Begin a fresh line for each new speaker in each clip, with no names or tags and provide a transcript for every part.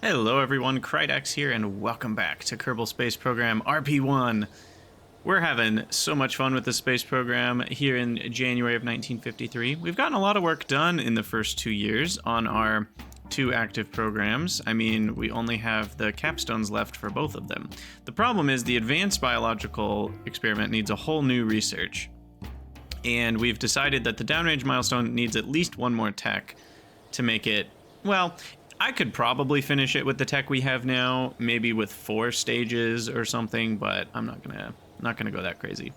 Hello everyone, Krydax here, and welcome back to Kerbal Space Program RP-1. We're having so much fun with the space program here in January of 1953. We've gotten a lot of work done in the first 2 years on our 2 active programs. I mean, we only have the capstones left for both of them. The problem is the advanced biological experiment needs a whole new research. And we've decided that the downrange milestone needs at least one more tech to make it, well, I could probably finish it with the tech we have now, maybe with 4 stages or something, but I'm not gonna go that crazy.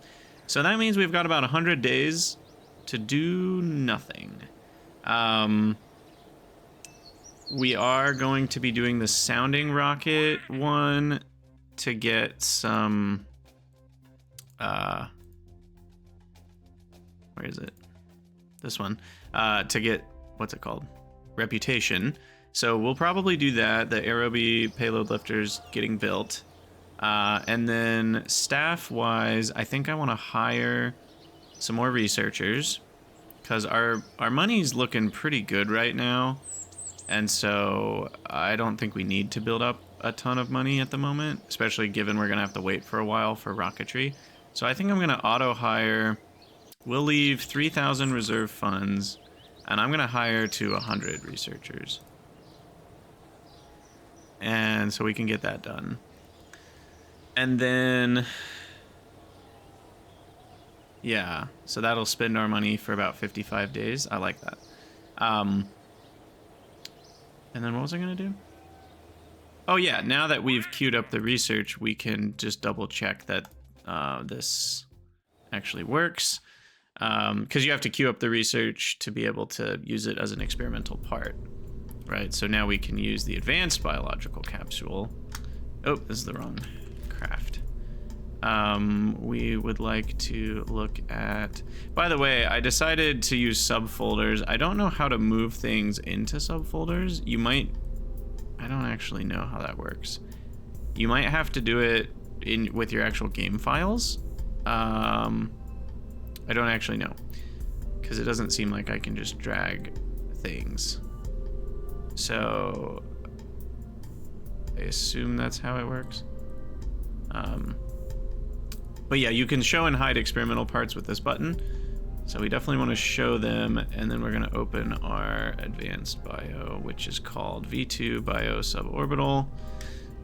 So that means we've got about 100 days to do nothing. We are going to be doing the sounding rocket one to get some, where is it? This one, to get, what's it called? Reputation. So we'll probably do that. The aerobie payload lifter's getting built. And then staff-wise, I think I want to hire some more researchers because our money's looking pretty good right now. And so I don't think we need to build up a ton of money at the moment, especially given we're going to have to wait for a while for rocketry. So I think I'm going to auto-hire. We'll leave 3,000 reserve funds, and I'm going to hire to 100 researchers. And so we can get that done. And then, yeah, so that'll spend our money for about 55 days. I like that. And then what was I going to do? Oh, yeah, now that we've queued up the research, we can just double check that this actually works. Because you have to queue up the research to be able to use it as an experimental part. Right, so now we can use the advanced biological capsule. Oh, this is the wrong craft. We would like to look at... By the way, I decided to use subfolders. I don't know how to move things into subfolders. You might... I don't actually know how that works. You might have to do it with your actual game files. I don't actually know, because it doesn't seem like I can just drag things. So I assume that's how it works. But yeah, you can show and hide experimental parts with this button. So we definitely want to show them, and then we're going to open our advanced bio, which is called V2 Bio Suborbital.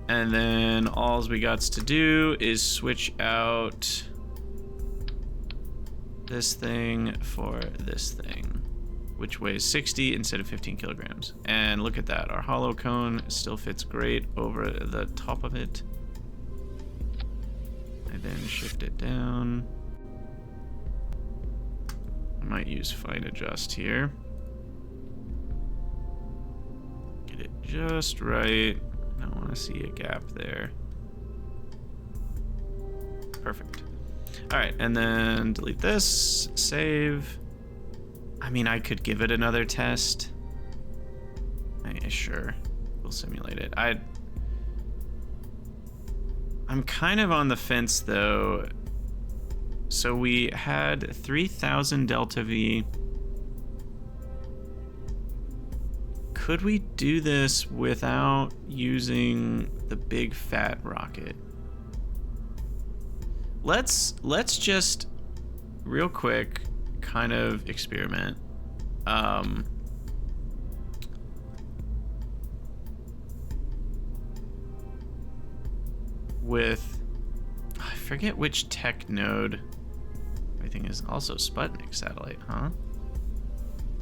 And then all we got to do is switch out this thing for this thing, which weighs 60 instead of 15 kilograms. And look at that, our hollow cone still fits great over the top of it. I then shift it down. I might use fine adjust here. Get it just right. I don't want to see a gap there. Perfect. All right, and then delete this, save. I mean, I could give it another test. Sure, we'll simulate it. I'm kind of on the fence though. So we had 3,000 delta V. Could we do this without using the big fat rocket? Let's just real quick kind of experiment. With, I forget which tech node. Everything is also Sputnik satellite, huh?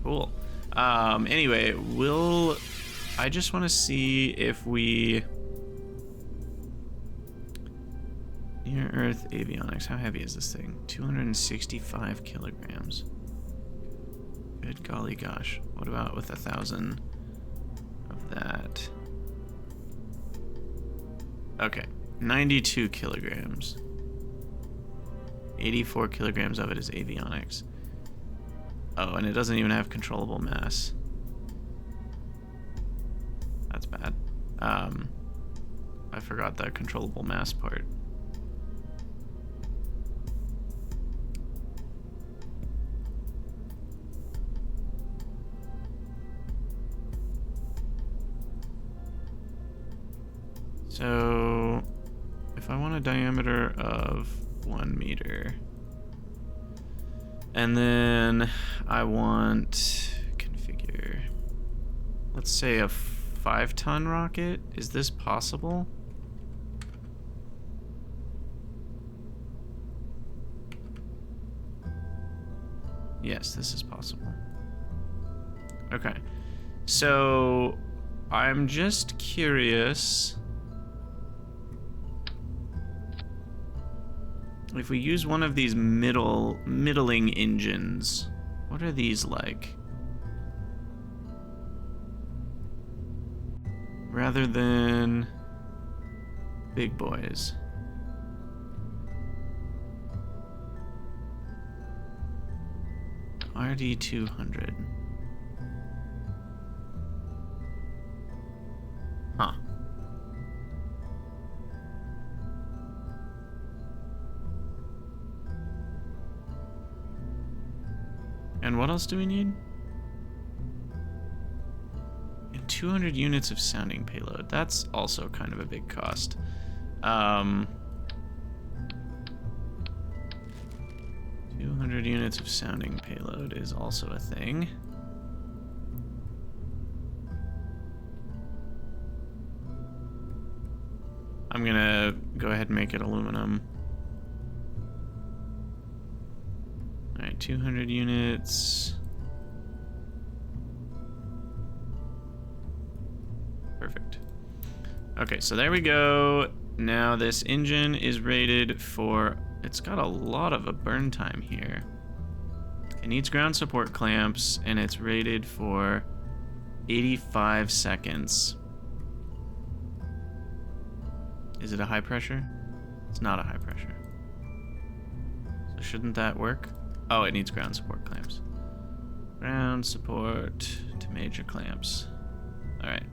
Cool. Anyway, I just want to see if we, near Earth avionics, how heavy is this thing? 265 kilograms. Good golly gosh. What about with 1,000 of that? Okay, 92 kilograms. 84 kilograms of it is avionics. Oh, and it doesn't even have controllable mass. That's bad. I forgot the controllable mass part. So if I want a diameter of 1 meter, and then I want configure, let's say a 5-ton rocket. Is this possible? Yes, this is possible. Okay, so I'm just curious if we use one of these middling engines, what are these like? Rather than big boys. RD200. Huh. And what else do we need? And 200 units of sounding payload. That's also kind of a big cost. 200 units of sounding payload is also a thing. I'm gonna go ahead and make it aluminum. All right, 200 units. Perfect. Okay, so there we go. Now this engine is rated for, it's got a lot of a burn time here. It needs ground support clamps, and it's rated for 85 seconds. Is it a high pressure? It's not a high pressure. So shouldn't that work? Oh, it needs ground support clamps. Ground support to major clamps. All right.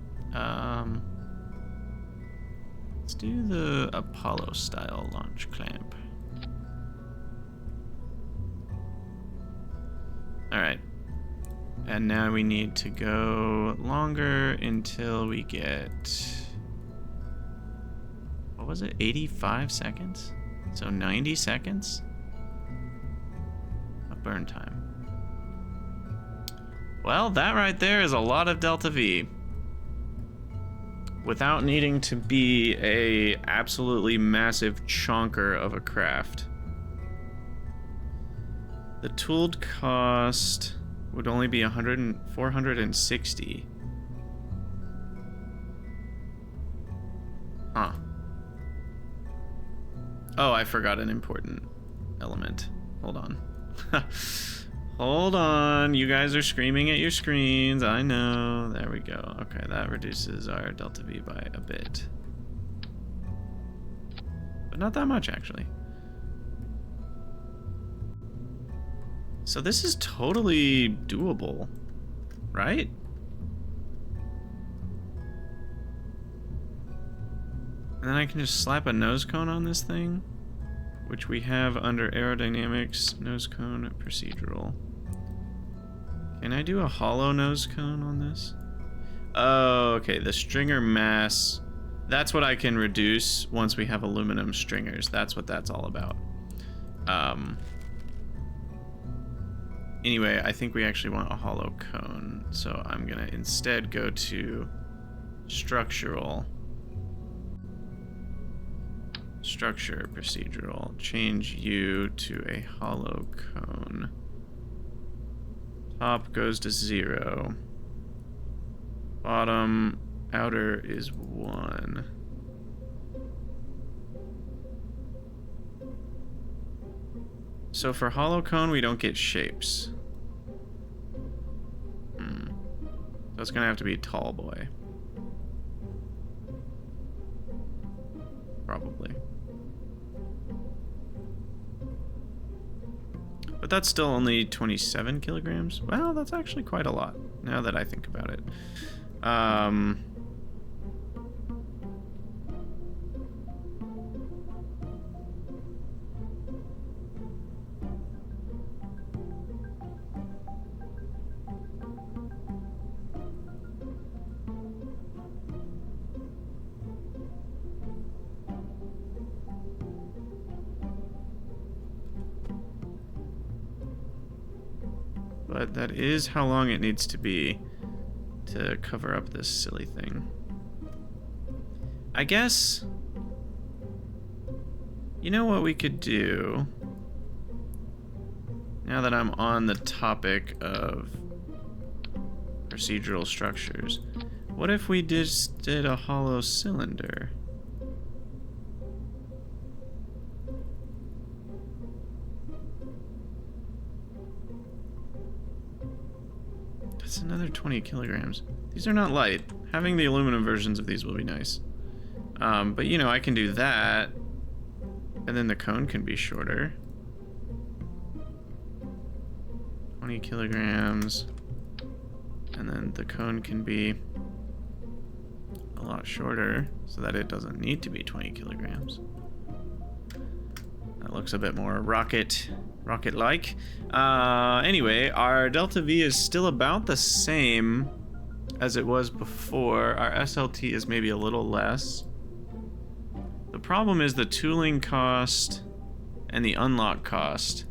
Let's do the Apollo style launch clamp. All right. And now we need to go longer until we get, what was it, 85 seconds? So 90 seconds of burn time. Well, that right there is a lot of delta V. Without needing to be a absolutely massive chonker of a craft. The tooled cost would only be 460. Huh. Oh, I forgot an important element. Hold on. Hold on. You guys are screaming at your screens. I know. There we go. Okay, that reduces our delta V by a bit. But not that much, actually. So this is totally doable, right? And then I can just slap a nose cone on this thing, which we have under aerodynamics, nose cone procedural. Can I do a hollow nose cone on this? Oh, okay, the stringer mass, that's what I can reduce once we have aluminum stringers. That's what that's all about. Anyway, I think we actually want a hollow cone, so I'm gonna instead go to structural. Structure procedural. Change U to a hollow cone. Top goes to 0. Bottom outer is 1. So for hollow cone, we don't get shapes. So it's gonna have to be tall boy. Probably. But that's still only 27 kilograms. Well, that's actually quite a lot, now that I think about it. but that is how long it needs to be to cover up this silly thing. I guess, you know what we could do, now that I'm on the topic of procedural structures, what if we just did a hollow cylinder? That's another 20 kilograms. These are not light. Having the aluminum versions of these will be nice. But you know, I can do that, and then the cone can be shorter. 20 kilograms, and then the cone can be a lot shorter so that it doesn't need to be 20 kilograms. That looks a bit more rocket-like. Anyway, our delta V is still about the same as it was before. Our SLT is maybe a little less. The problem is the tooling cost and the unlock cost.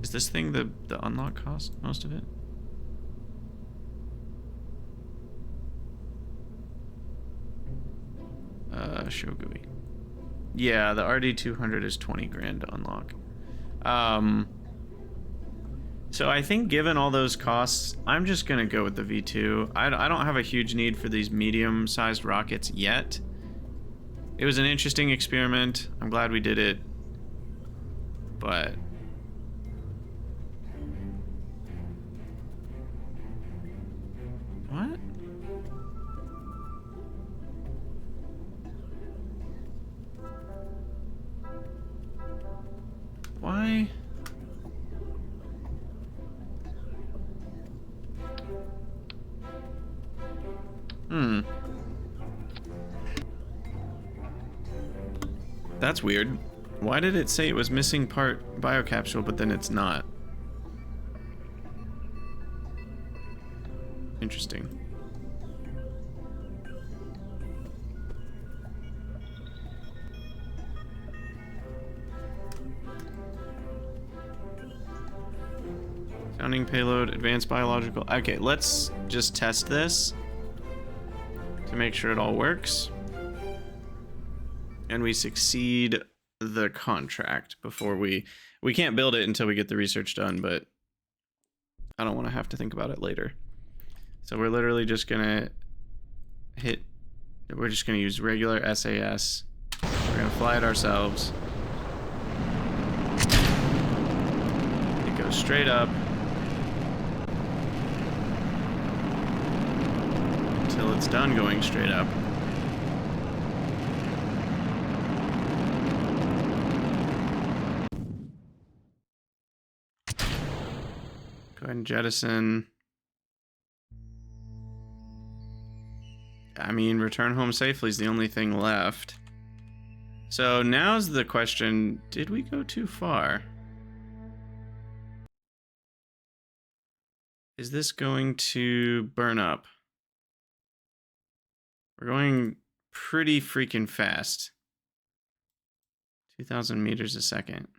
Is this thing the unlock cost, most of it? Show GUI. Yeah, the RD200 is 20 grand to unlock. So I think given all those costs, I'm just gonna go with the V2. I don't have a huge need for these medium-sized rockets yet. It was an interesting experiment. I'm glad we did it. But what? Why? That's weird. Why did it say it was missing part biocapsule, but then it's not? Interesting. Sounding payload, advanced biological. Okay, let's just test this to make sure it all works. And we succeed the contract before we can't build it until we get the research done, but I don't want to have to think about it later. So we're literally just gonna we're just gonna use regular SAS. We're gonna fly it ourselves. It goes straight up until it's done going straight up. Go ahead and jettison. I mean, return home safely is the only thing left. So now's the question, did we go too far? Is this going to burn up? We're going pretty freaking fast. 2,000 meters a second.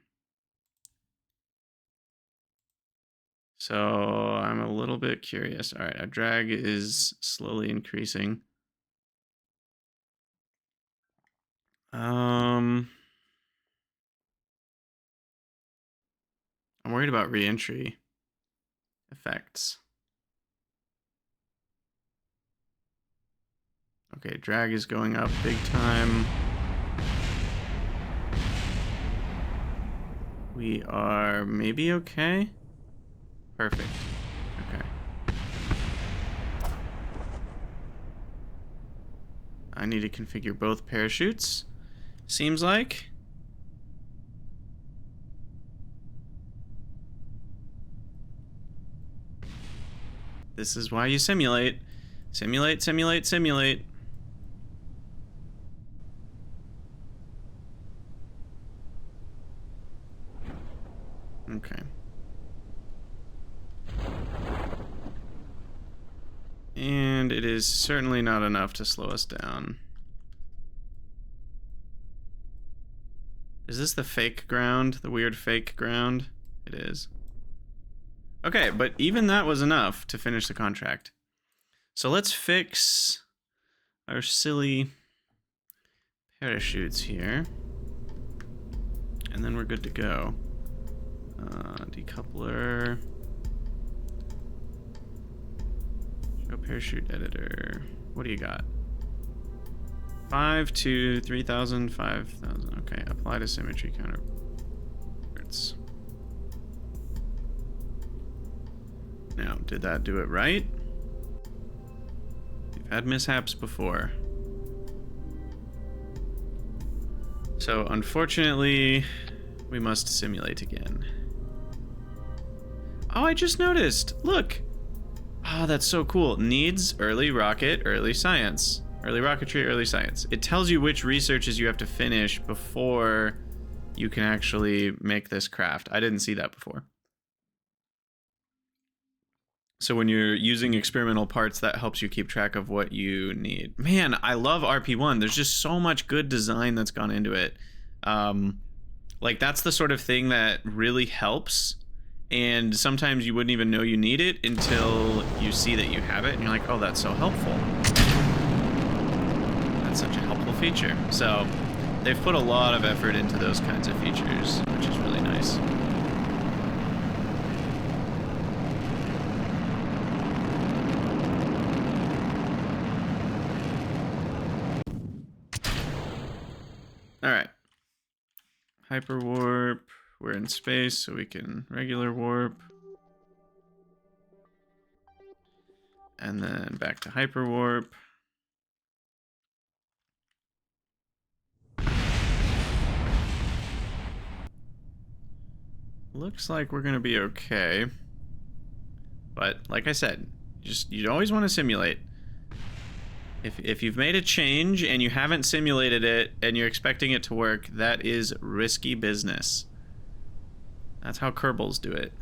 So I'm a little bit curious. All right, our drag is slowly increasing. I'm worried about re-entry effects. Okay, drag is going up big time. We are maybe okay. Perfect. Okay. I need to configure both parachutes. Seems like. This is why you simulate. Simulate, simulate, simulate. Okay. And it is certainly not enough to slow us down. Is this the fake ground? The weird fake ground? It is. Okay, but even that was enough to finish the contract. So let's fix our silly parachutes here. And then we're good to go. Decoupler. Show parachute editor. What do you got? 5 to 3,000, 5,000. Okay, apply to symmetry counterparts. Now, did that do it right? We've had mishaps before. So, unfortunately, we must simulate again. Oh, I just noticed. Look. Oh, that's so cool. Needs early rocket, early science. Early rocketry, early science. It tells you which researches you have to finish before you can actually make this craft. I didn't see that before. So when you're using experimental parts, that helps you keep track of what you need. Man, I love RP-1. There's just so much good design that's gone into it. Like, that's the sort of thing that really helps. And sometimes you wouldn't even know you need it until you see that you have it. And you're like, oh, that's so helpful. That's such a helpful feature. So they've put a lot of effort into those kinds of features, which is really nice. All right. Hyperwarp. We're in space, so we can regular warp. And then back to hyperwarp. Looks like we're gonna be okay. But like I said, you always want to simulate. If you've made a change and you haven't simulated it and you're expecting it to work, that is risky business. That's how Kerbals do it.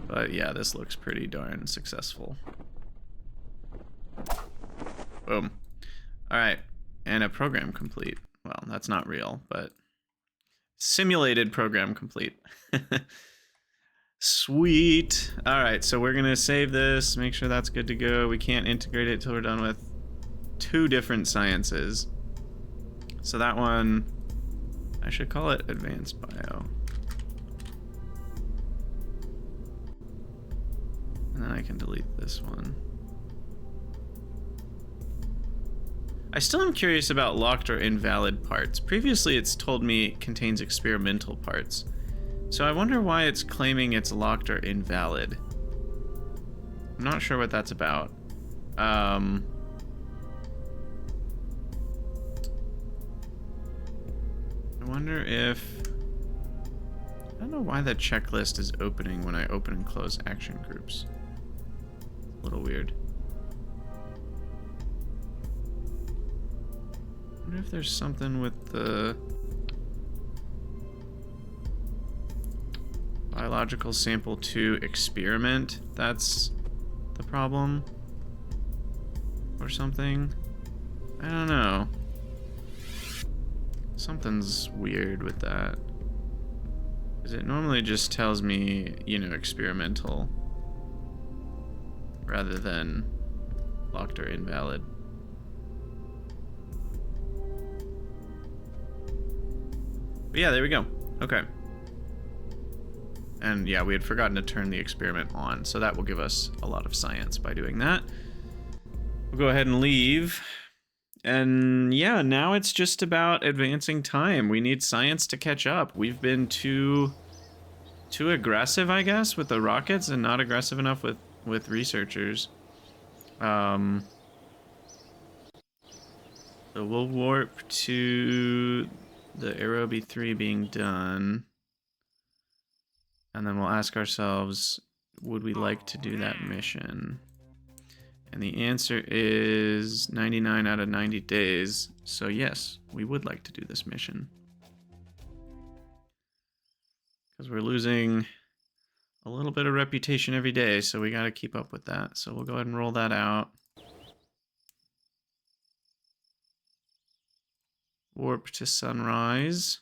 But yeah, this looks pretty darn successful. Boom. Alright, and a program complete. Well, that's not real, but simulated program complete. Sweet. Alright, so we're gonna save this, make sure that's good to go. We can't integrate it till we're done with 2 different sciences. So that one, I should call it Advanced Bio. And then I can delete this one. I still am curious about locked or invalid parts. Previously it's told me it contains experimental parts. So I wonder why it's claiming it's locked or invalid. I'm not sure what that's about. I wonder if... I don't know why that checklist is opening when I open and close action groups. A little weird. I wonder if there's something with the... Biological sample to experiment, that's the problem? Or something? I don't know. Something's weird with that. Because it normally just tells me, you know, experimental. Rather than locked or invalid. But yeah, there we go. Okay. And yeah, we had forgotten to turn the experiment on, so that will give us a lot of science by doing that. We'll go ahead and leave. And yeah, now it's just about advancing time. We need science to catch up. We've been too aggressive, I guess, with the rockets and not aggressive enough with researchers. So we'll warp to the Aerobie 3 being done. And then we'll ask ourselves, would we like to do that mission? And the answer is 99 out of 90 days. So yes, we would like to do this mission. Because we're losing a little bit of reputation every day, so we got to keep up with that. So we'll go ahead and roll that out. Warp to sunrise.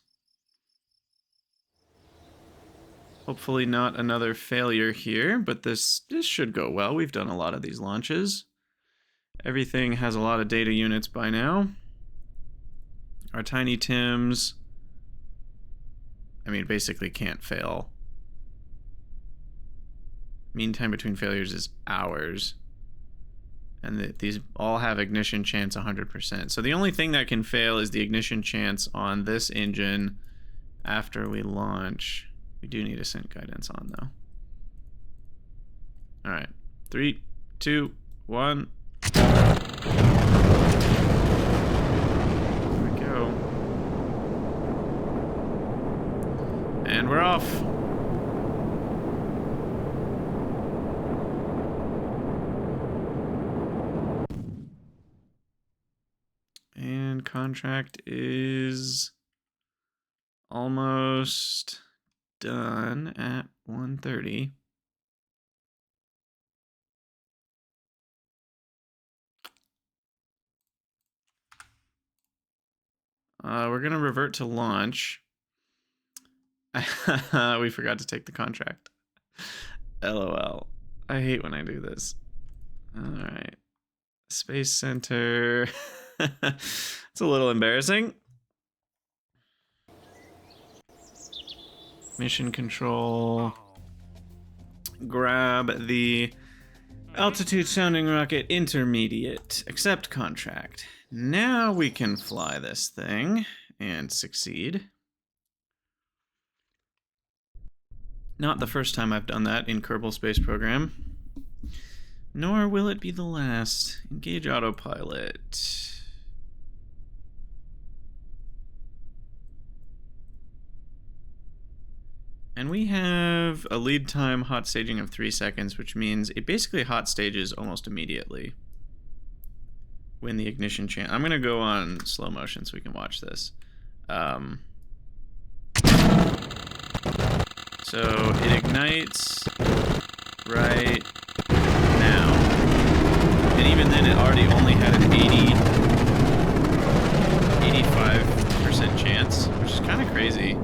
Hopefully not another failure here, but this should go well. We've done a lot of these launches. Everything has a lot of data units by now. Our Tiny Tims, I mean, basically can't fail. Mean time between failures is hours. And these all have ignition chance 100%. So the only thing that can fail is the ignition chance on this engine after we launch. We do need a sync guidance on, though. All right. 3, 2, 1. There we go. And we're off. And contract is almost done at 1:30. We're gonna revert to launch. We forgot to take the contract. LOL. I hate when I do this. All right. Space Center. It's a little embarrassing. Mission control. Grab the altitude sounding rocket intermediate. Accept contract. Now we can fly this thing and succeed. Not the first time I've done that in Kerbal Space Program. Nor will it be the last. Engage autopilot. And we have a lead time hot staging of 3 seconds, which means it basically hot stages almost immediately when the ignition chance. I'm gonna go on slow motion so we can watch this. So it ignites right now. And even then it already only had an 85% chance, which is kind of crazy.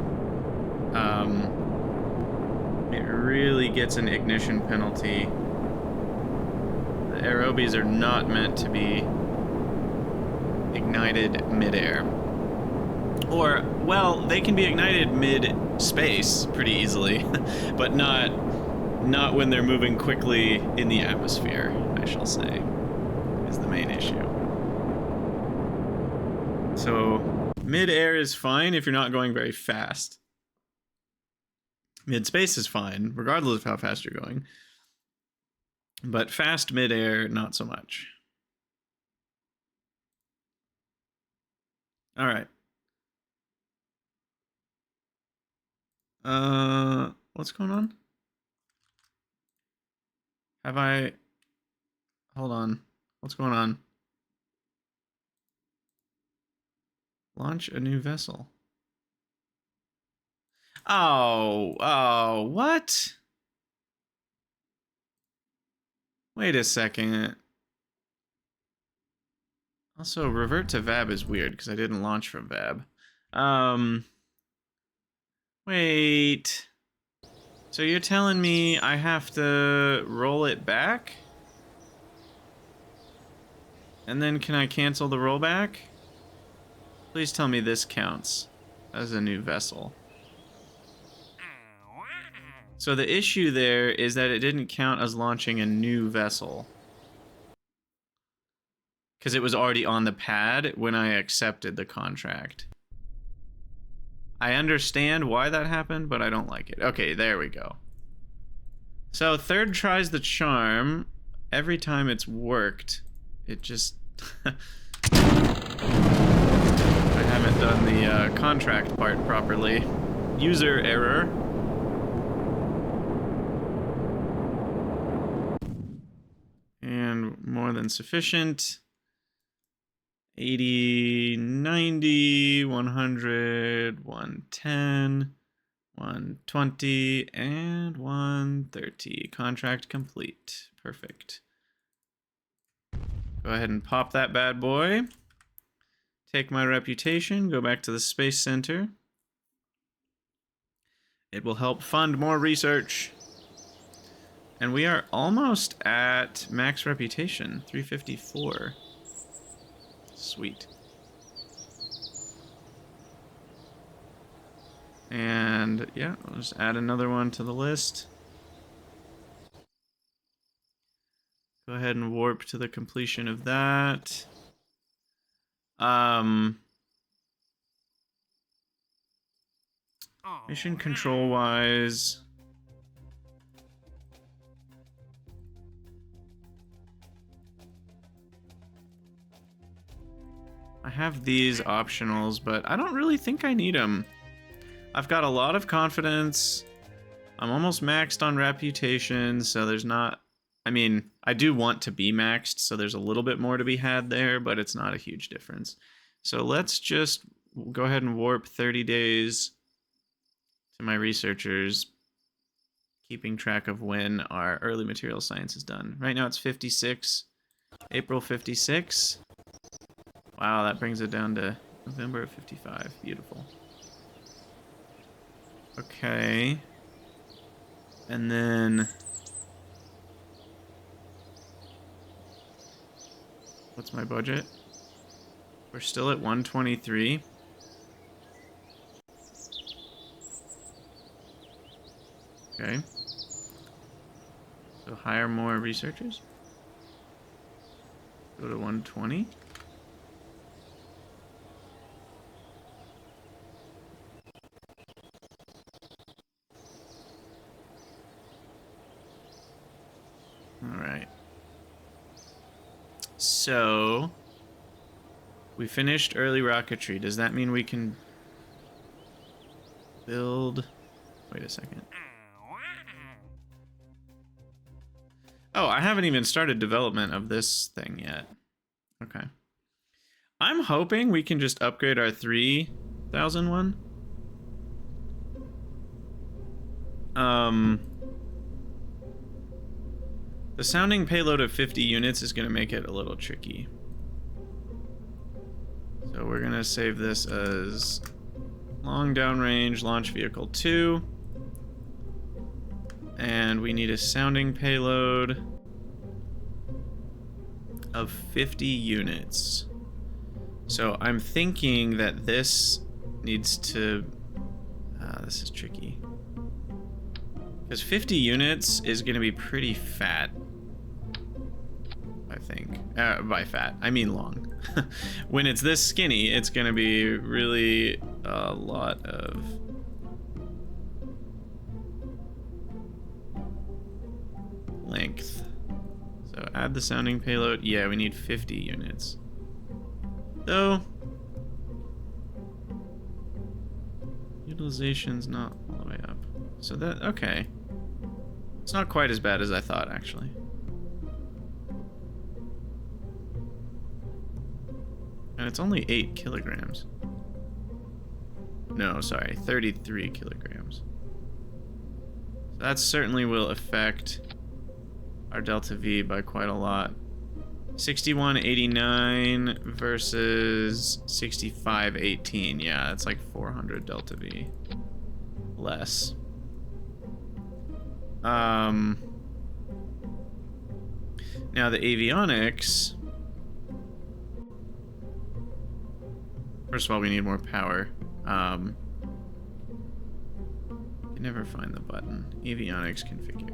It really gets an ignition penalty. The aerobies are not meant to be ignited midair. Or, well, they can be ignited mid-space pretty easily, but not when they're moving quickly in the atmosphere, I shall say, is the main issue. So, mid-air is fine if you're not going very fast. Mid-space is fine, regardless of how fast you're going. But fast mid-air, not so much. All right. What's going on? Hold on. What's going on? Launch a new vessel. Oh, what? Wait a second. Also, revert to VAB is weird because I didn't launch from VAB. Wait. So you're telling me I have to roll it back? And then can I cancel the rollback? Please tell me this counts as a new vessel. So the issue there is that it didn't count as launching a new vessel. Because it was already on the pad when I accepted the contract. I understand why that happened, but I don't like it. Okay, there we go. So third tries the charm. Every time it's worked, it just... I haven't done the contract part properly. User error. And more than sufficient. 80, 90, 100, 110, 120, and 130. Contract complete. Perfect. Go ahead and pop that bad boy. Take my reputation, go back to the Space Center. It will help fund more research. And we are almost at max reputation, 354. Sweet. And yeah, I'll just add another one to the list. Go ahead and warp to the completion of that. Mission control wise. I have these optionals, but I don't really think I need them. I've got a lot of confidence. I'm almost maxed on reputation, so there's not... I mean, I do want to be maxed, so there's a little bit more to be had there, but it's not a huge difference. So let's just go ahead and warp 30 days to my researchers, keeping track of when our early material science is done. Right now it's 56, April 56. Wow, that brings it down to November of 55. Beautiful. Okay. And then... what's my budget? We're still at 123. Okay. So hire more researchers. Go to 120. All right. So we finished early rocketry. Does that mean we can build... wait a second. Oh, I haven't even started development of this thing yet. Okay. I'm hoping we can just upgrade our 3000 one. The sounding payload of 50 units is going to make it a little tricky. So we're going to save this as long downrange launch vehicle 2. And we need a sounding payload of 50 units. So I'm thinking that this needs to... this is tricky. Because 50 units is going to be pretty fat. I think. By fat, I mean long. When it's this skinny, it's going to be really a lot of... length. So add the sounding payload. Yeah, we need 50 units. Though utilization's not all the way up. So that, okay. It's not quite as bad as I thought, actually. And it's only 8 kilograms. No, sorry, 33 kilograms. So that certainly will affect our delta V by quite a lot. 6189 versus 6518. Yeah, that's like 400 delta V less. Now the avionics. First of all, we need more power. You never find the button. Avionics configure.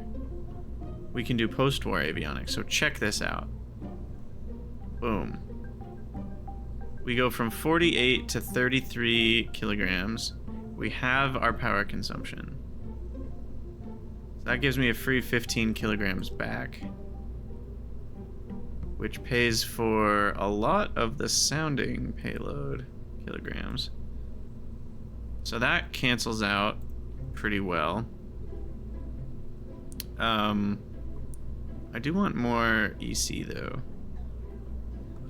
We can do post-war avionics, so check this out. Boom. We go from 48 to 33 kilograms. We have our power consumption. So that gives me a free 15 kilograms back, which pays for a lot of the sounding payload kilograms. So that cancels out pretty well. I do want more EC though.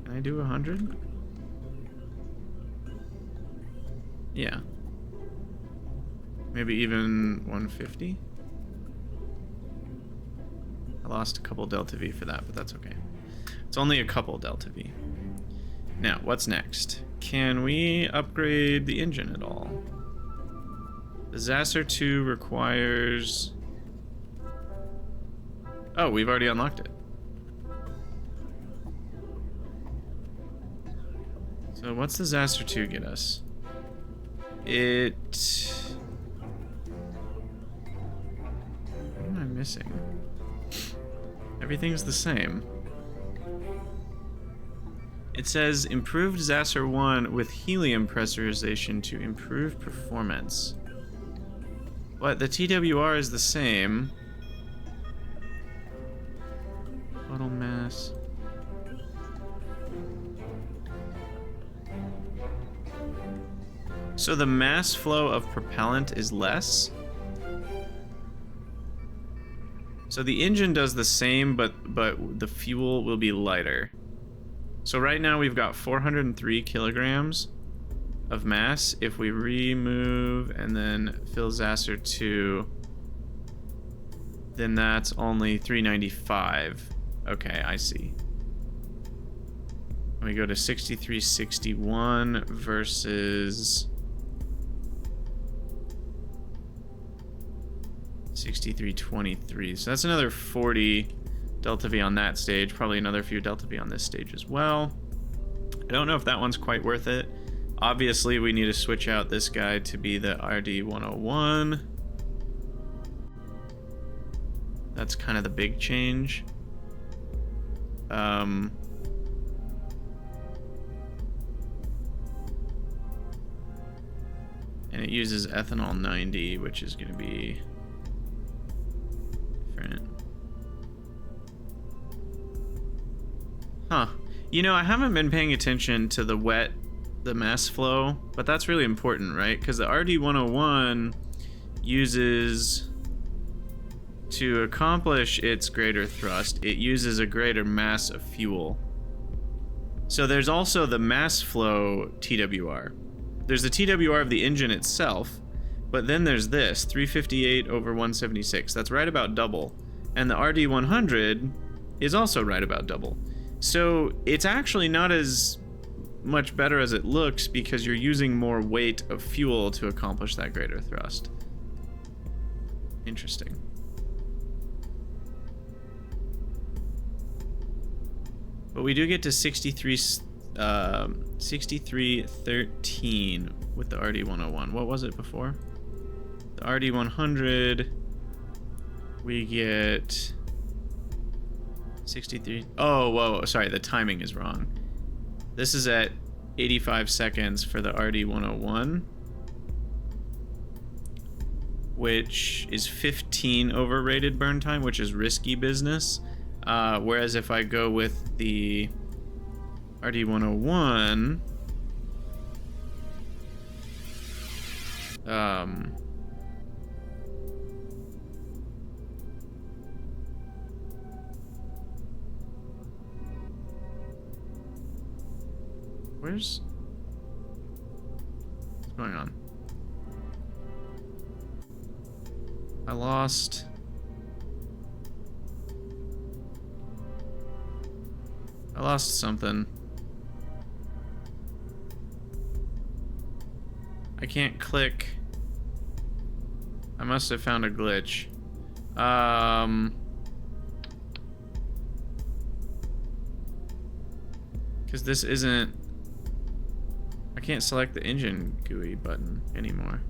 Can I do 100? Yeah. Maybe even 150? I lost a couple delta V for that, but that's okay. It's only a couple delta V. Now, what's next? Can we upgrade the engine at all? The Zasser 2 requires... Oh, we've already unlocked it. So what's the Zasser 2 get us? It... What am I missing? Everything's the same. It says improved Zasser 1 with helium pressurization to improve performance. What? The TWR is the same. Total mass. So the mass flow of propellant is less? So the engine does the same, but the fuel will be lighter. So right now we've got 403 kilograms of mass. If we remove and then fill Zasser 2, then that's only 395. Okay, I see. We go to 6361 versus 6323. So that's another 40 delta V on that stage. Probably another few delta V on this stage as well. I don't know if that one's quite worth it. Obviously, we need to switch out this guy to be the RD101. That's kind of the big change. And it uses ethanol 90, which is going to be different. Huh. You know, I haven't been paying attention to the mass flow, but that's really important, right? Because the RD101 uses, to accomplish its greater thrust, it uses a greater mass of fuel. So there's also the mass flow TWR. There's the TWR of the engine itself, but then there's this, 358 over 176. That's right about double. And the RD100 is also right about double. So it's actually not as much better as it looks because you're using more weight of fuel to accomplish that greater thrust. Interesting. But we do get to 6313 with the RD101. What was it before? The RD100, we get 63. Oh, whoa, sorry, the timing is wrong. This is at 85 seconds for the RD101, which is 15 overrated burn time, which is risky business. Whereas if I go with the RD101, what's going on? I lost something. I can't click. I must have found a glitch. Because this isn't... I can't select the engine GUI button anymore.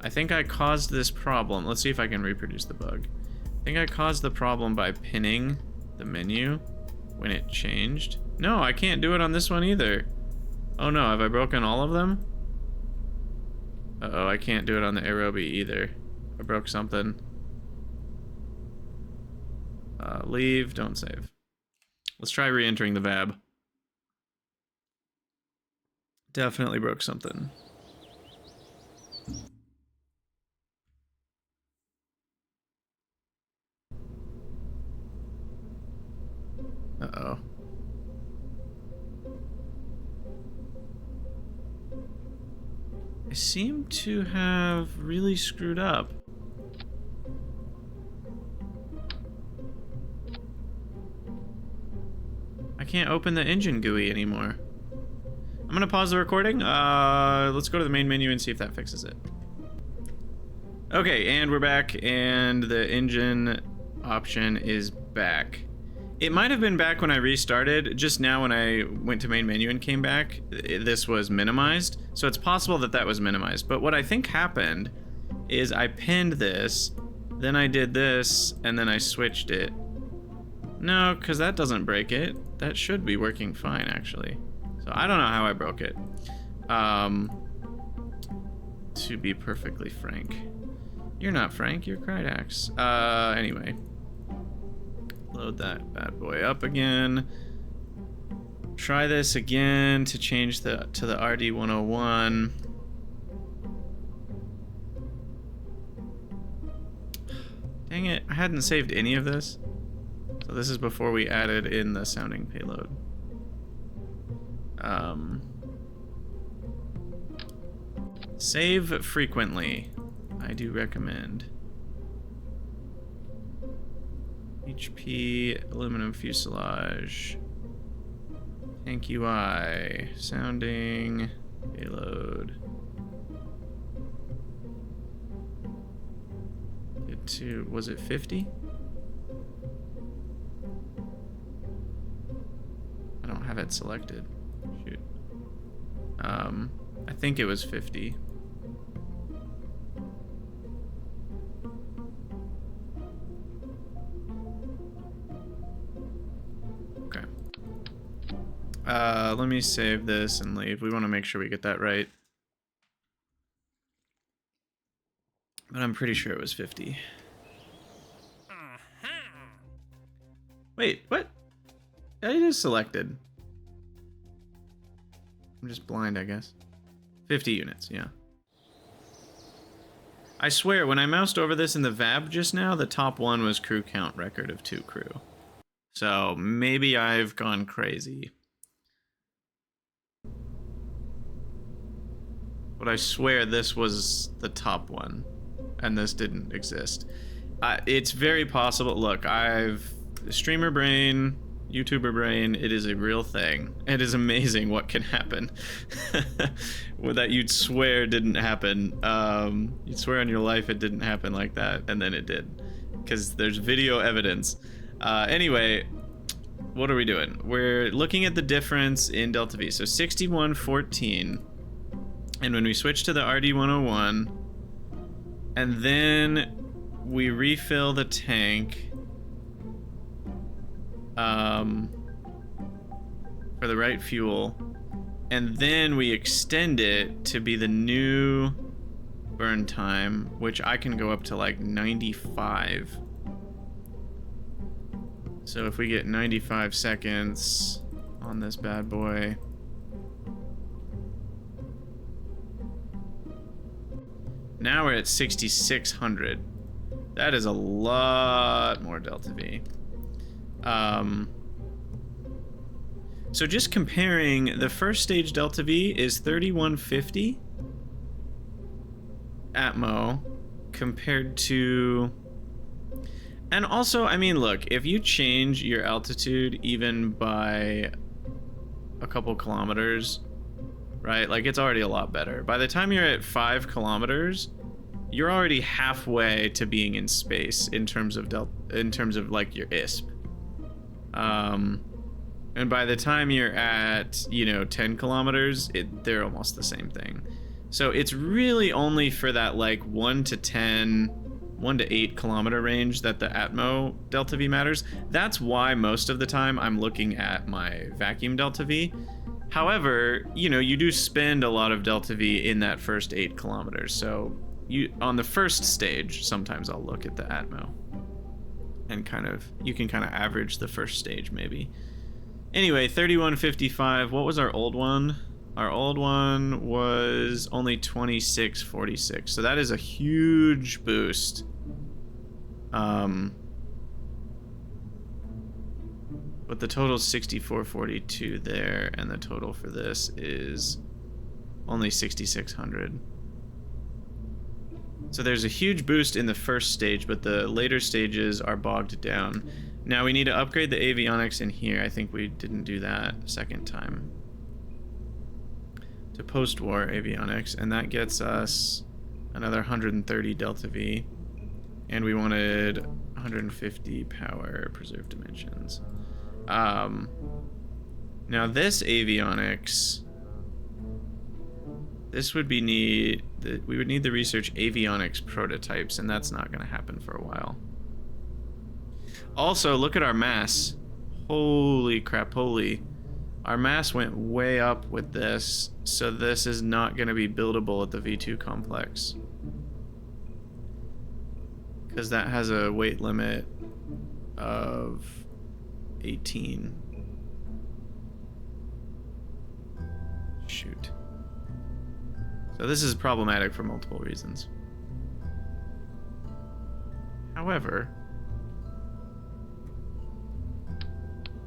I think I caused this problem. Let's see if I can reproduce the bug. I think I caused the problem by pinning the menu when it changed. No, I can't do it on this one either. Oh no, have I broken all of them? Uh-oh, I can't do it on the aerobie either. I broke something. Leave, don't save. Let's try re-entering the VAB. Definitely broke something. Uh-oh. I seem to have really screwed up. I can't open the engine GUI anymore. I'm gonna pause the recording. Let's go to the main menu and see if that fixes it. Okay, and we're back, and the engine option is back. It might have been back when I restarted. Just now when I went to main menu and came back, this was minimized. So it's possible that that was minimized. But what I think happened is I pinned this, then I did this, and then I switched it. No, because that doesn't break it. That should be working fine, actually. So I don't know how I broke it. To be perfectly frank. You're not Frank, you're Krydax. Anyway. Load that bad boy up again. Try this again to change to the RD101. Dang it, I hadn't saved any of this. So this is before we added in the sounding payload. Save frequently. I do recommend. HP, aluminum fuselage, tank UI, sounding, payload. Get to, was it 50? I don't have it selected. Shoot. I think it was 50. Let me save this and leave. We want to make sure we get that right. But I'm pretty sure it was 50. Wait, what? It is selected. I'm just blind, I guess. 50 units, yeah. I swear, when I moused over this in the VAB just now, the top one was crew count record of 2 crew. So maybe I've gone crazy. But I swear this was the top one, and this didn't exist. It's very possible. Look, I've streamer brain, YouTuber brain. It is a real thing. It is amazing what can happen. That you'd swear didn't happen. You'd swear on your life it didn't happen like that, and then it did, because there's video evidence. Anyway, what are we doing? We're looking at the difference in delta V. So 6114. And when we switch to the RD101, and then we refill the tank for the right fuel, and then we extend it to be the new burn time, which I can go up to like 95. So if we get 95 seconds on this bad boy, now we're at 6,600. That is a lot more delta V. So just comparing, the first stage delta V is 3,150 Atmo compared to... And also, I mean, look, if you change your altitude even by a couple kilometers, right? Like, it's already a lot better. By the time you're at 5 kilometers, you're already halfway to being in space in terms of like your ISP. And by the time you're at, you know, 10 kilometers, they're almost the same thing. So it's really only for that like 1 to 8 kilometer range that the Atmo delta V matters. That's why most of the time I'm looking at my vacuum delta V. However, you know, you do spend a lot of delta V in that first 8 kilometers. So on the first stage, sometimes I'll look at the Atmo and you can kind of average the first stage maybe. Anyway, 3155, what was our old one? Our old one was only 2646, so that is a huge boost. But the total is 6442 there, and the total for this is only 6600. So there's a huge boost in the first stage, but the later stages are bogged down. Now we need to upgrade the avionics in here. I think we didn't do that second time. to post-war avionics, and that gets us another 130 delta V, and we wanted 150 power preserved dimensions. Now this avionics, this would be we would need the research avionics prototypes, and that's not going to happen for a while. Also, look at our mass. Holy crap, holy. Our mass went way up with this, so this is not going to be buildable at the V2 complex. Because that has a weight limit of 18. Shoot. So this is problematic for multiple reasons. However,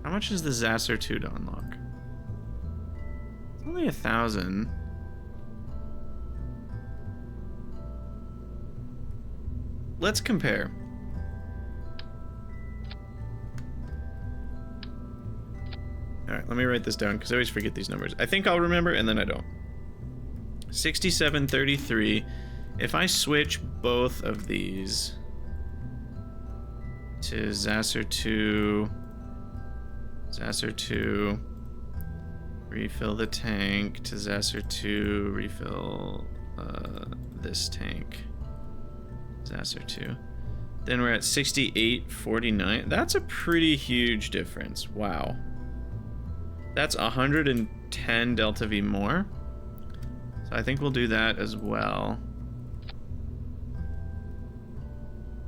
how much is the Zasser 2 to unlock? It's only 1,000. Let's compare. Alright, let me write this down because I always forget these numbers. I think I'll remember and then I don't. 6733. If I switch both of these to Zasser 2, refill the tank, to Zasser 2, refill this tank, Zasser 2. Then we're at 6849. That's a pretty huge difference. Wow. That's 110 delta V more. So I think we'll do that as well.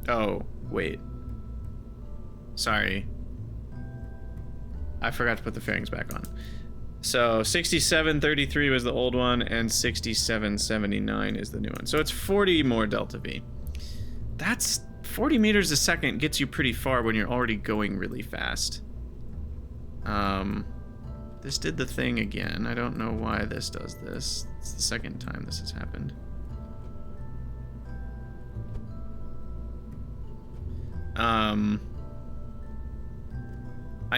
Oh, wait. Sorry. I forgot to put the fairings back on. So 6733 was the old one, and 6779 is the new one. So it's 40 more delta V. That's 40 meters a second gets you pretty far when you're already going really fast. This did the thing again. I don't know why this does this. It's the second time this has happened. I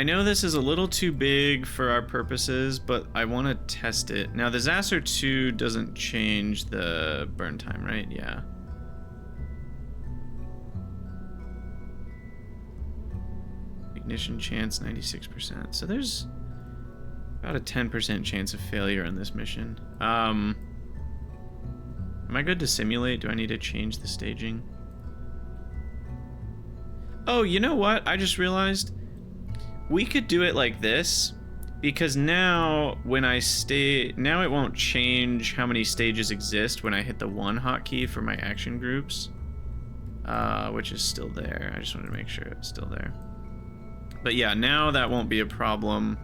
know this is a little too big for our purposes, but I want to test it. Now, the Zasser 2 doesn't change the burn time, right? Yeah. Ignition chance, 96%. So there's about a 10% chance of failure on this mission. Am I good to simulate? Do I need to change the staging? Oh, you know what? I just realized we could do it like this, because now when I now it won't change how many stages exist when I hit the 1 hotkey for my action groups, which is still there. I just wanted to make sure it's still there. But yeah, now that won't be a problem.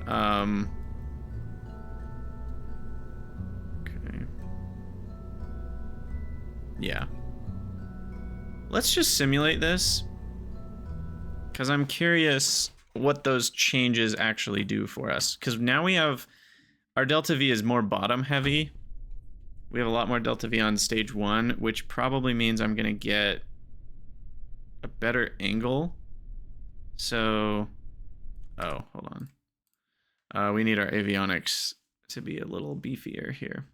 Okay. Yeah. Let's just simulate this, because I'm curious what those changes actually do for us. Because now we have, our delta V is more bottom heavy. We have a lot more delta V on stage 1, which probably means I'm gonna get a better angle. So, oh, hold on. We need our avionics to be a little beefier here.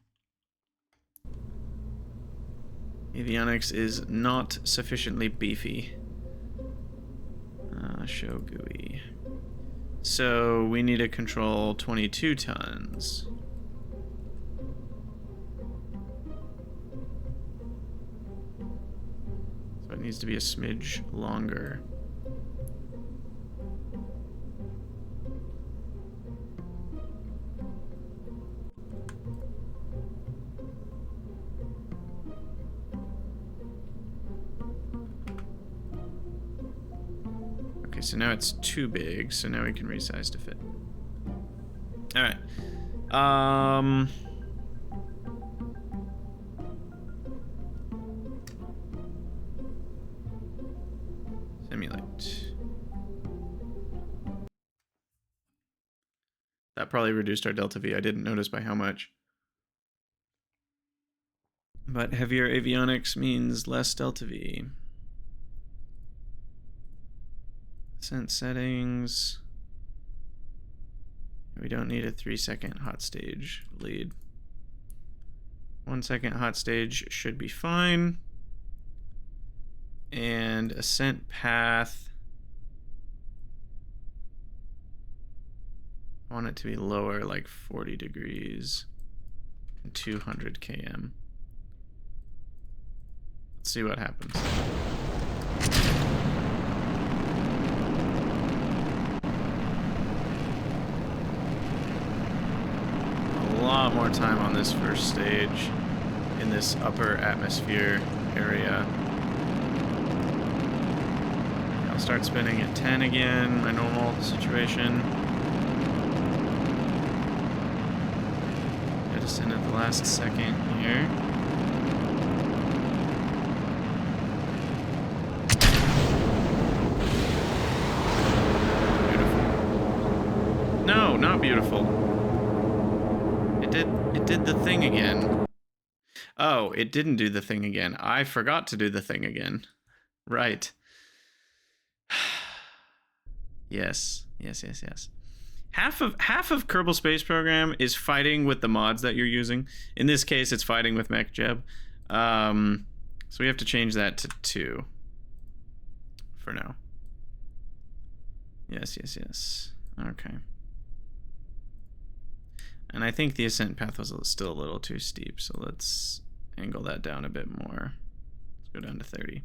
Avionics is not sufficiently beefy. Show GUI. So we need to control 22 tons. So it needs to be a smidge longer. Okay, so now it's too big, so now we can resize to fit. All right. Simulate. That probably reduced our delta V. I didn't notice by how much. But heavier avionics means less delta V. Ascent settings. We don't need a 3-second hot stage lead. 1 second hot stage should be fine. And ascent path. I want it to be lower, like 40 degrees and 200 km. Let's see what happens. A lot more time on this first stage in this upper atmosphere area. I'll start spinning at 10 again, my normal situation. Jettison at the last second here. Beautiful. No, not beautiful. It did the thing again. Oh, it didn't do the thing again. I forgot to do the thing again. Right. Yes. Half of Kerbal Space Program is fighting with the mods that you're using. In this case, it's fighting with MechJeb. So we have to change that to 2 for now. Yes. Okay. And I think the ascent path was still a little too steep, so let's angle that down a bit more. Let's go down to 30.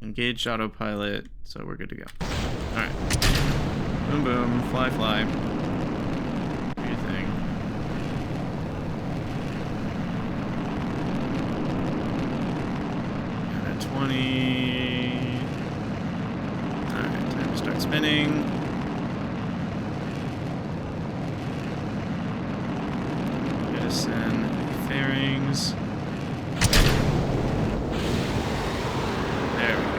Engaged autopilot, so we're good to go. Alright. Boom, boom, fly. Do your thing. And at 20. Alright, time to start spinning. Jettison the fairings. There we go.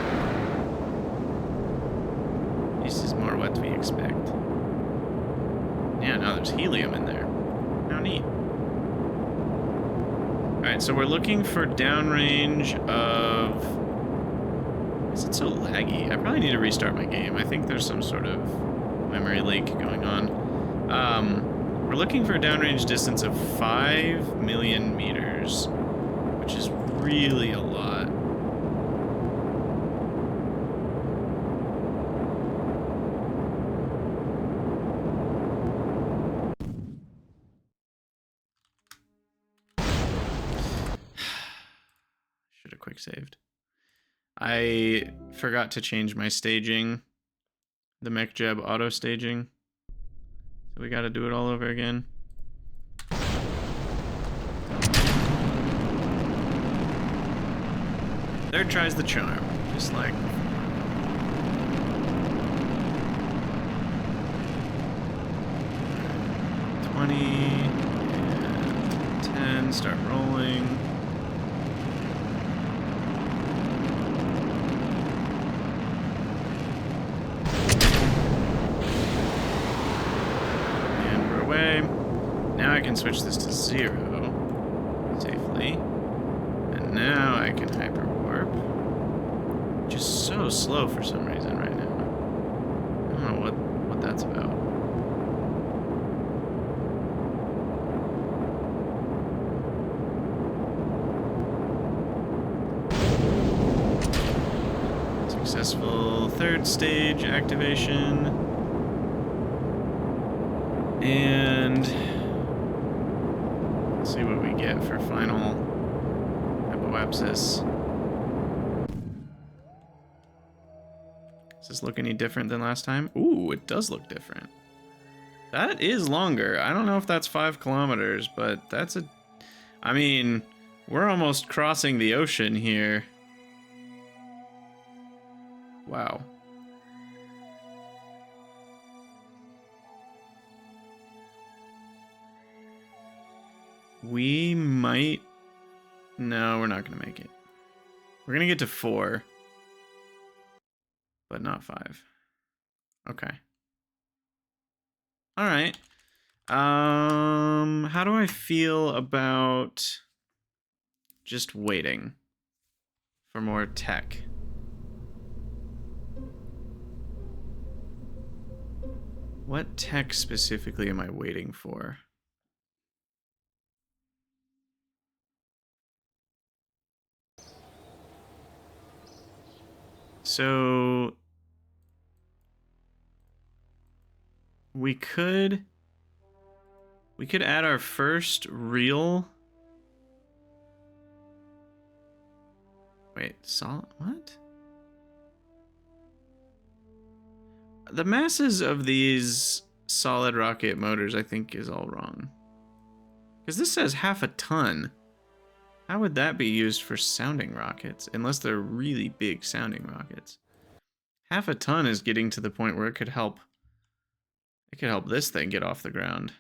This is more what we expect. Yeah, now there's helium in there. How neat. Alright, so we're looking for downrange of... Is it so laggy? I probably need to restart my game. I think there's some sort of memory leak going on. We're looking for a downrange distance of 5 million meters, which is really a lot. Should have quick saved. I forgot to change my staging, the MechJeb auto staging. So we got to do it all over again. Third tries the charm, just like before. Right. 20 and 10, start rolling. Now I can switch this to 0 safely. And now I can hyperwarp. Which is so slow for some reason right now. I don't know what that's about. Successful third stage activation. And see what we get for final apoapsis. Does this look any different than last time? Ooh, it does look different. That is longer. I don't know if that's 5 kilometers, but that's a... I mean, we're almost crossing the ocean here. Wow. We might... No, we're not going to make it. We're going to get to 4. But not 5. Okay. Alright. How do I feel about just waiting for more tech? What tech specifically am I waiting for? So we could add our first real. Wait, solid what? The masses of these solid rocket motors, I think, is all wrong. Because this says 1/2 ton. How would that be used for sounding rockets? Unless they're really big sounding rockets. 1/2 ton is getting to the point where it could help. It could help this thing get off the ground.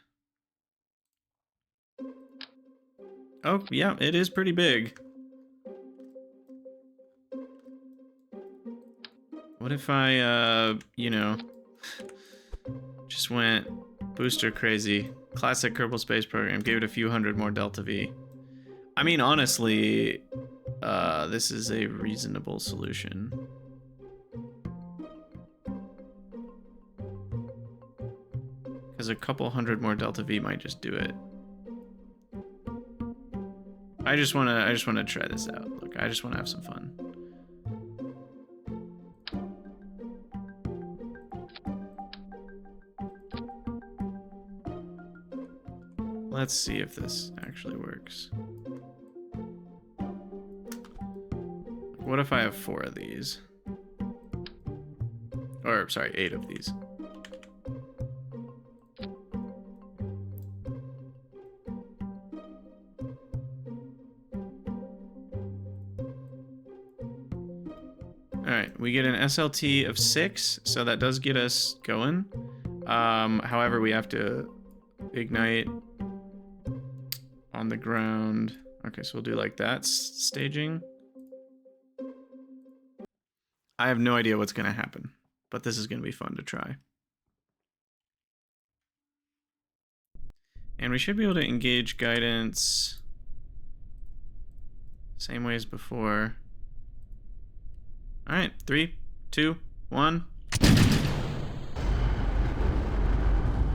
Oh, yeah, it is pretty big. What if I, you know, just went booster crazy? Classic Kerbal Space Program. Gave it a few hundred more Delta V. I mean, honestly, this is a reasonable solution. Because a couple hundred more Delta V might just do it. I just wanna try this out. Look, I just wanna have some fun. Let's see if this actually works. What if I have 4 of these? Or, sorry, 8 of these. Alright, we get an SLT of 6, so that does get us going. However, we have to ignite on the ground. Okay, so we'll do like that staging. I have no idea what's going to happen, but this is going to be fun to try. And we should be able to engage guidance same way as before. All right, 3, 2, 1.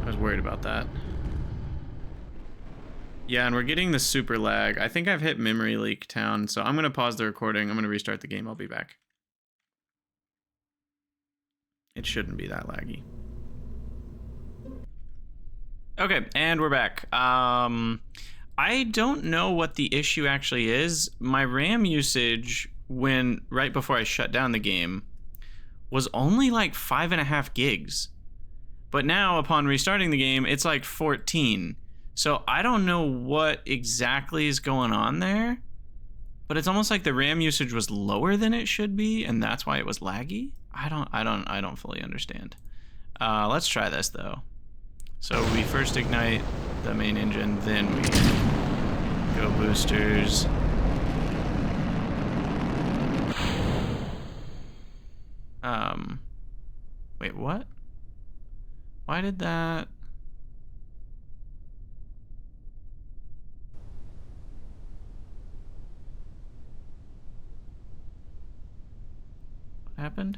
I was worried about that. Yeah, and we're getting the super lag. I think I've hit memory leak town, so I'm going to pause the recording. I'm going to restart the game. I'll be back. It shouldn't be that laggy. Okay, and we're back. I don't know what the issue actually is. My RAM usage, right before I shut down the game, was only like 5.5 gigs. But now, upon restarting the game, it's like 14. So I don't know what exactly is going on there, but it's almost like the RAM usage was lower than it should be, and that's why it was laggy. I don't fully understand. Let's try this though. So we first ignite the main engine, then we go boosters. Wait, what? Why did that? What happened?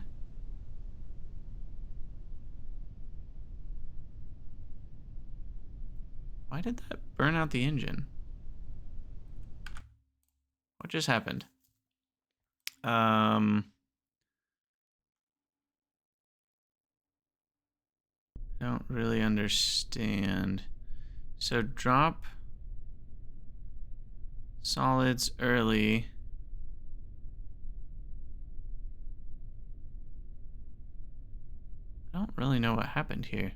Why did that burn out the engine? What just happened? I don't really understand. So drop solids early. I don't really know what happened here.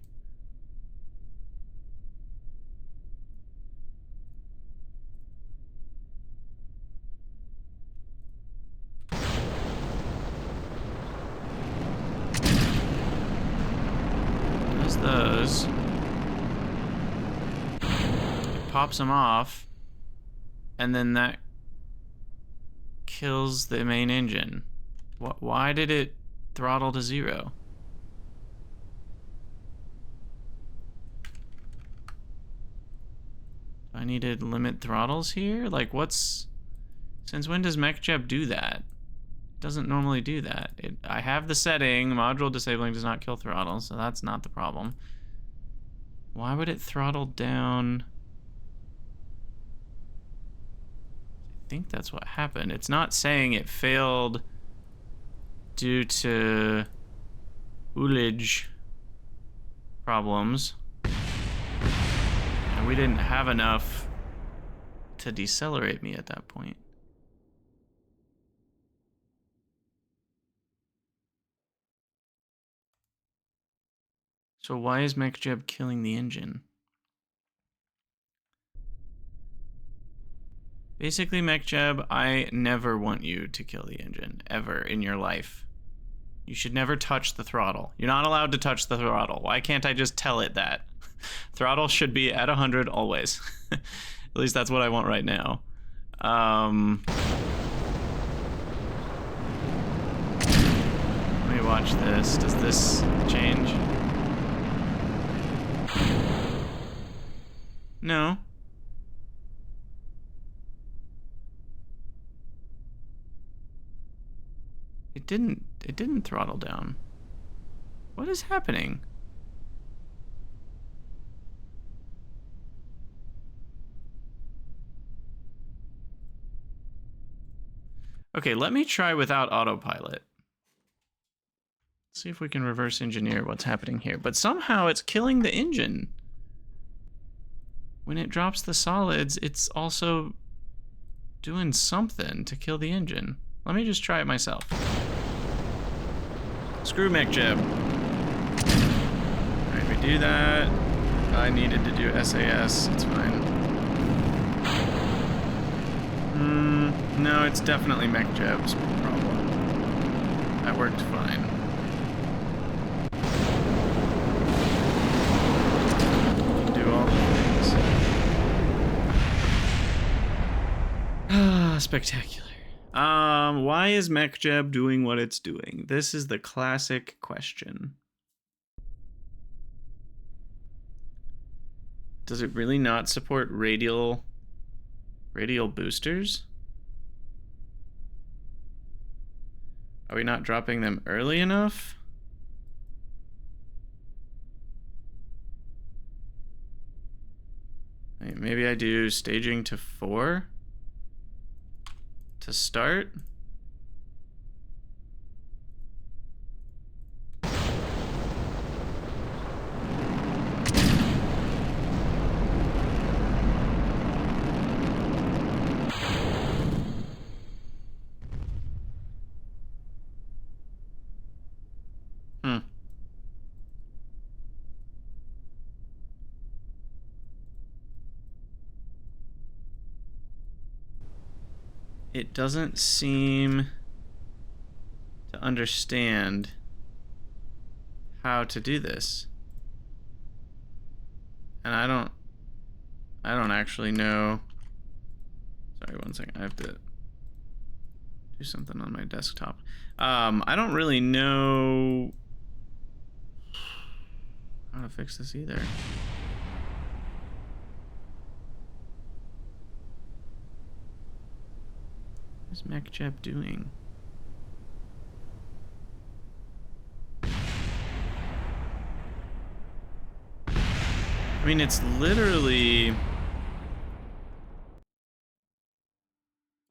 Does those. It pops them off, and then that kills the main engine. Why did it throttle to 0? I needed limit throttles here? Like, since when does MechJeb do that? It doesn't normally do that. I have the setting, module disabling does not kill throttle, so that's not the problem. Why would it throttle down? I think that's what happened. It's not saying it failed due to ullage problems. And we didn't have enough to decelerate me at that point. So why is MechJeb killing the engine? Basically, MechJeb, I never want you to kill the engine, ever, in your life. You should never touch the throttle. You're not allowed to touch the throttle. Why can't I just tell it that? Throttle should be at 100 always. At least that's what I want right now. Let me watch this. Does this change? No. It didn't throttle down. What is happening? Okay, let me try without autopilot. See if we can reverse engineer what's happening here. But somehow it's killing the engine. When it drops the solids, it's also doing something to kill the engine. Let me just try it myself. Screw MechJeb. Alright, we do that. I needed to do SAS, it's fine. No, it's definitely MechJeb's problem. That worked fine. Do all the things. Spectacular. Why is MechJeb doing what it's doing? This is the classic question. Does it really not support radial boosters? Are we not dropping them early enough? Maybe I do staging to 4 to start. It doesn't seem to understand how to do this. And I don't actually know. Sorry, one second. I have to do something on my desktop. I don't really know how to fix this either. What's MechJeb doing? I mean, it's literally...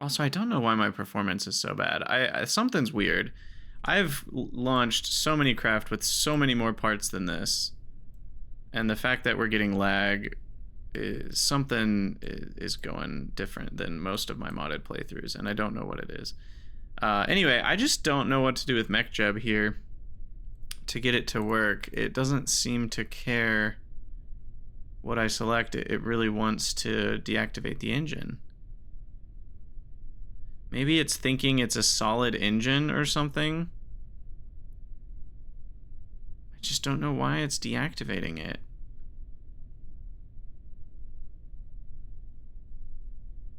Also, I don't know why my performance is so bad. Something's weird. I've launched so many craft with so many more parts than this. And the fact that we're getting lag... something is going different than most of my modded playthroughs, and I don't know what it is. Anyway, I just don't know what to do with MechJeb here to get it to work. It doesn't seem to care what I select. It really wants to deactivate the engine. Maybe it's thinking it's a solid engine or something. I just don't know why it's deactivating it.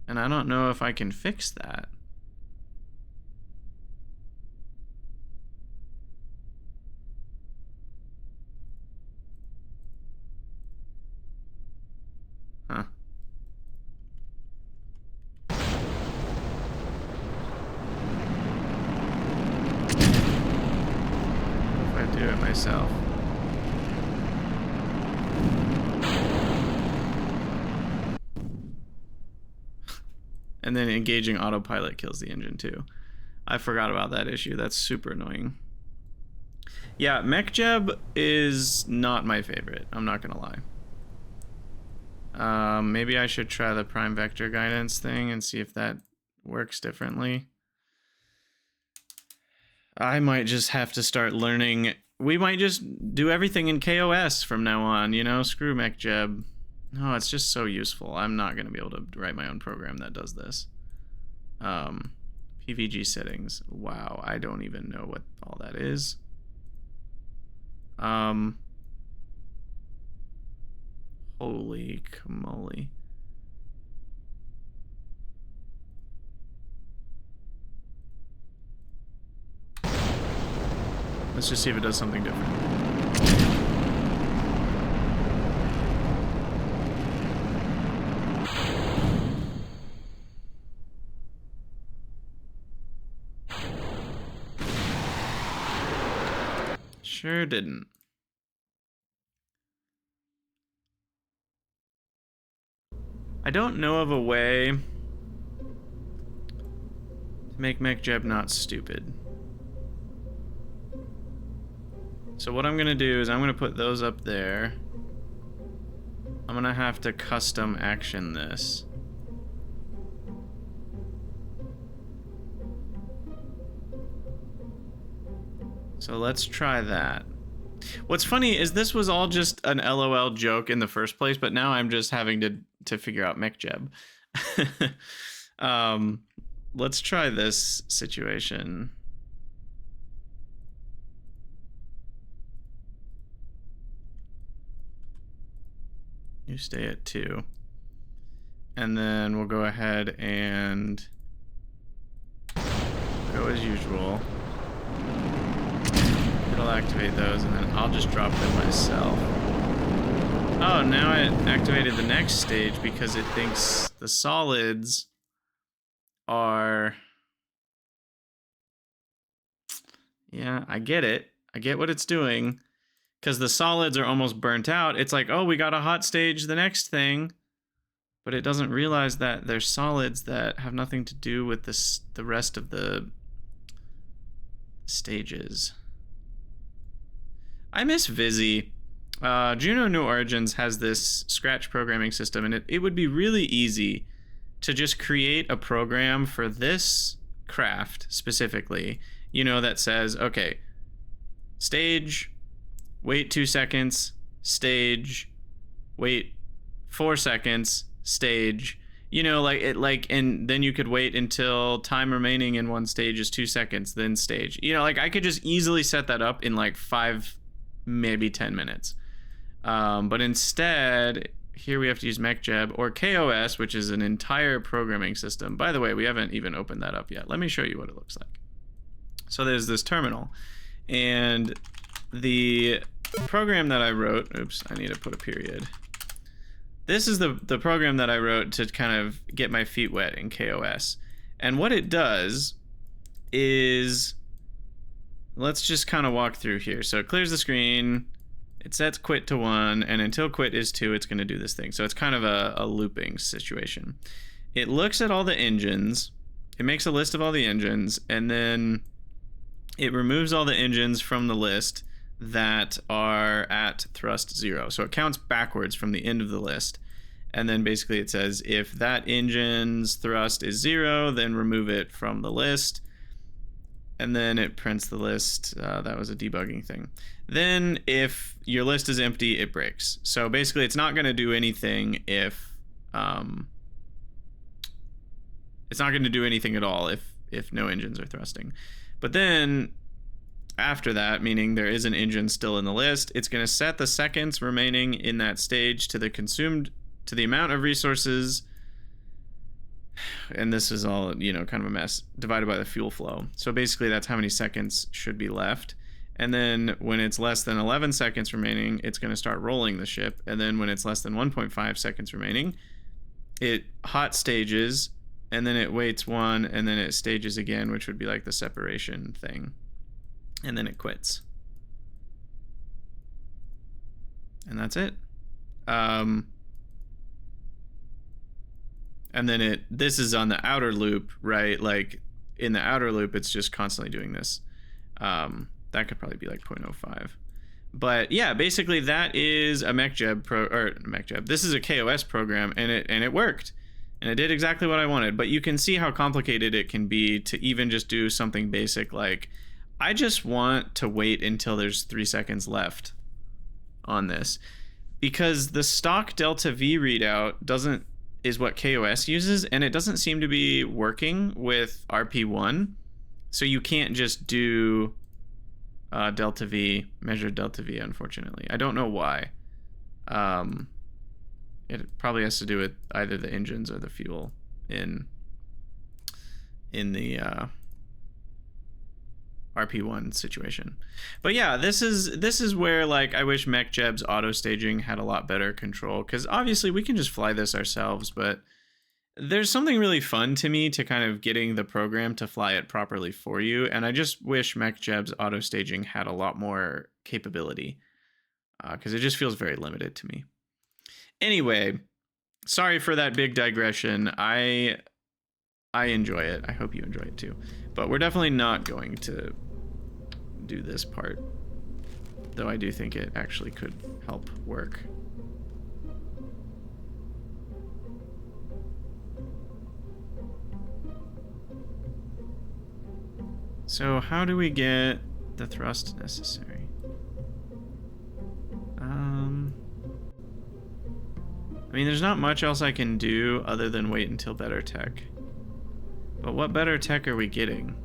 And I don't know if I can fix that. Huh. What if I do it myself? And then engaging autopilot kills the engine too. I forgot about that issue. That's super annoying. Yeah, MechJeb is not my favorite. I'm not gonna lie. Maybe I should try the prime vector guidance thing and see if that works differently. I might just have to start learning. We might just do everything in KOS from now on, you know? Screw MechJeb. No, it's just so useful. I'm not going to be able to write my own program that does this. PVG settings. Wow, I don't even know what all that is. Holy camoly. Let's just see if it does something different. Sure didn't. I don't know of a way to make MechJeb not stupid. So what I'm gonna do is I'm gonna put those up there. I'm gonna have to custom action this. So let's try that. What's funny is this was all just an LOL joke in the first place, but now I'm just having to figure out MechJeb. Let's try this situation. You stay at 2. And then we'll go ahead and go as usual. It'll activate those, and then I'll just drop them myself. Oh, now it activated the next stage because it thinks the solids are... Yeah, I get it. I get what it's doing. Because the solids are almost burnt out. It's like, oh, we got a hot stage, the next thing. But it doesn't realize that there's solids that have nothing to do with the rest of the stages. I miss Visi. Juno New Origins has this Scratch programming system, and it would be really easy to just create a program for this craft specifically, you know, that says, okay, stage, wait 2 seconds, stage, wait 4 seconds, stage, you know, and then you could wait until time remaining in one stage is 2 seconds, then stage. You know, like I could just easily set that up in like 5, maybe 10 minutes. But instead, here we have to use MechJeb or KOS, which is an entire programming system. By the way, we haven't even opened that up yet. Let me show you what it looks like. So there's this terminal, and the program that I wrote, oops, I need to put a period. This is the program that I wrote to kind of get my feet wet in KOS. And what it does is, let's just kind of walk through here. So it clears the screen, it sets quit to 1, and until quit is 2, it's going to do this thing. So it's kind of a looping situation. It looks at all the engines, it makes a list of all the engines, and then it removes all the engines from the list that are at thrust 0. So it counts backwards from the end of the list. And then basically it says, if that engine's thrust is 0, then remove it from the list. And then it prints the list. That was a debugging thing. Then if your list is empty, it breaks. So basically it's not going to do anything if... it's not going to do anything at all if no engines are thrusting. But then after that, meaning there is an engine still in the list, it's going to set the seconds remaining in that stage to the amount of resources, and this is all, you know, kind of a mess, divided by the fuel flow. So basically that's how many seconds should be left. And then when it's less than 11 seconds remaining, it's going to start rolling the ship. And then when it's less than 1.5 seconds remaining, it hot stages, and then it waits 1, and then it stages again, which would be like the separation thing. And then it quits. And that's it. And then this is on the outer loop, right? Like in the outer loop, it's just constantly doing this. That could probably be like 0.05. But yeah, basically that is a MechJeb This is a KOS program, and it worked, and it did exactly what I wanted. But you can see how complicated it can be to even just do something basic like, I just want to wait until there's 3 seconds left on this, because the stock delta V readout is what KOS uses, and it doesn't seem to be working with RP-1. So you can't just do delta V, measured delta V, unfortunately. I don't know why. It probably has to do with either the engines or the fuel in the RP-1 situation. But yeah, this is where, like, I wish MechJeb's auto staging had a lot better control, because obviously we can just fly this ourselves, but there's something really fun to me to kind of getting the program to fly it properly for you, and I just wish MechJeb's auto staging had a lot more capability, because it just feels very limited to me. Anyway, sorry for that big digression. I enjoy it. I hope you enjoy it too. But we're definitely not going to do this part, though I do think it actually could help work. So how do we get the thrust necessary? I mean, there's not much else I can do other than wait until better tech. But what better tech are we getting?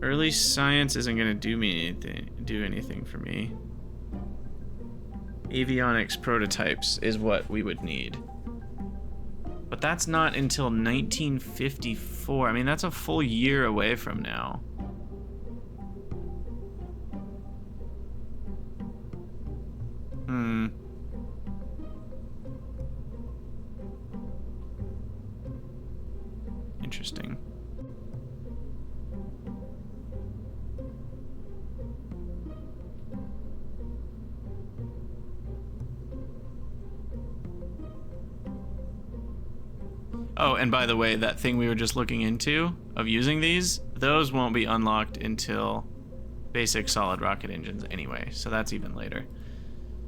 Early science isn't going to do anything for me. Avionics prototypes is what we would need. But that's not until 1954. I mean, that's a full year away from now. Interesting. Oh, and by the way, that thing we were just looking into of using those won't be unlocked until basic solid rocket engines anyway, so that's even later.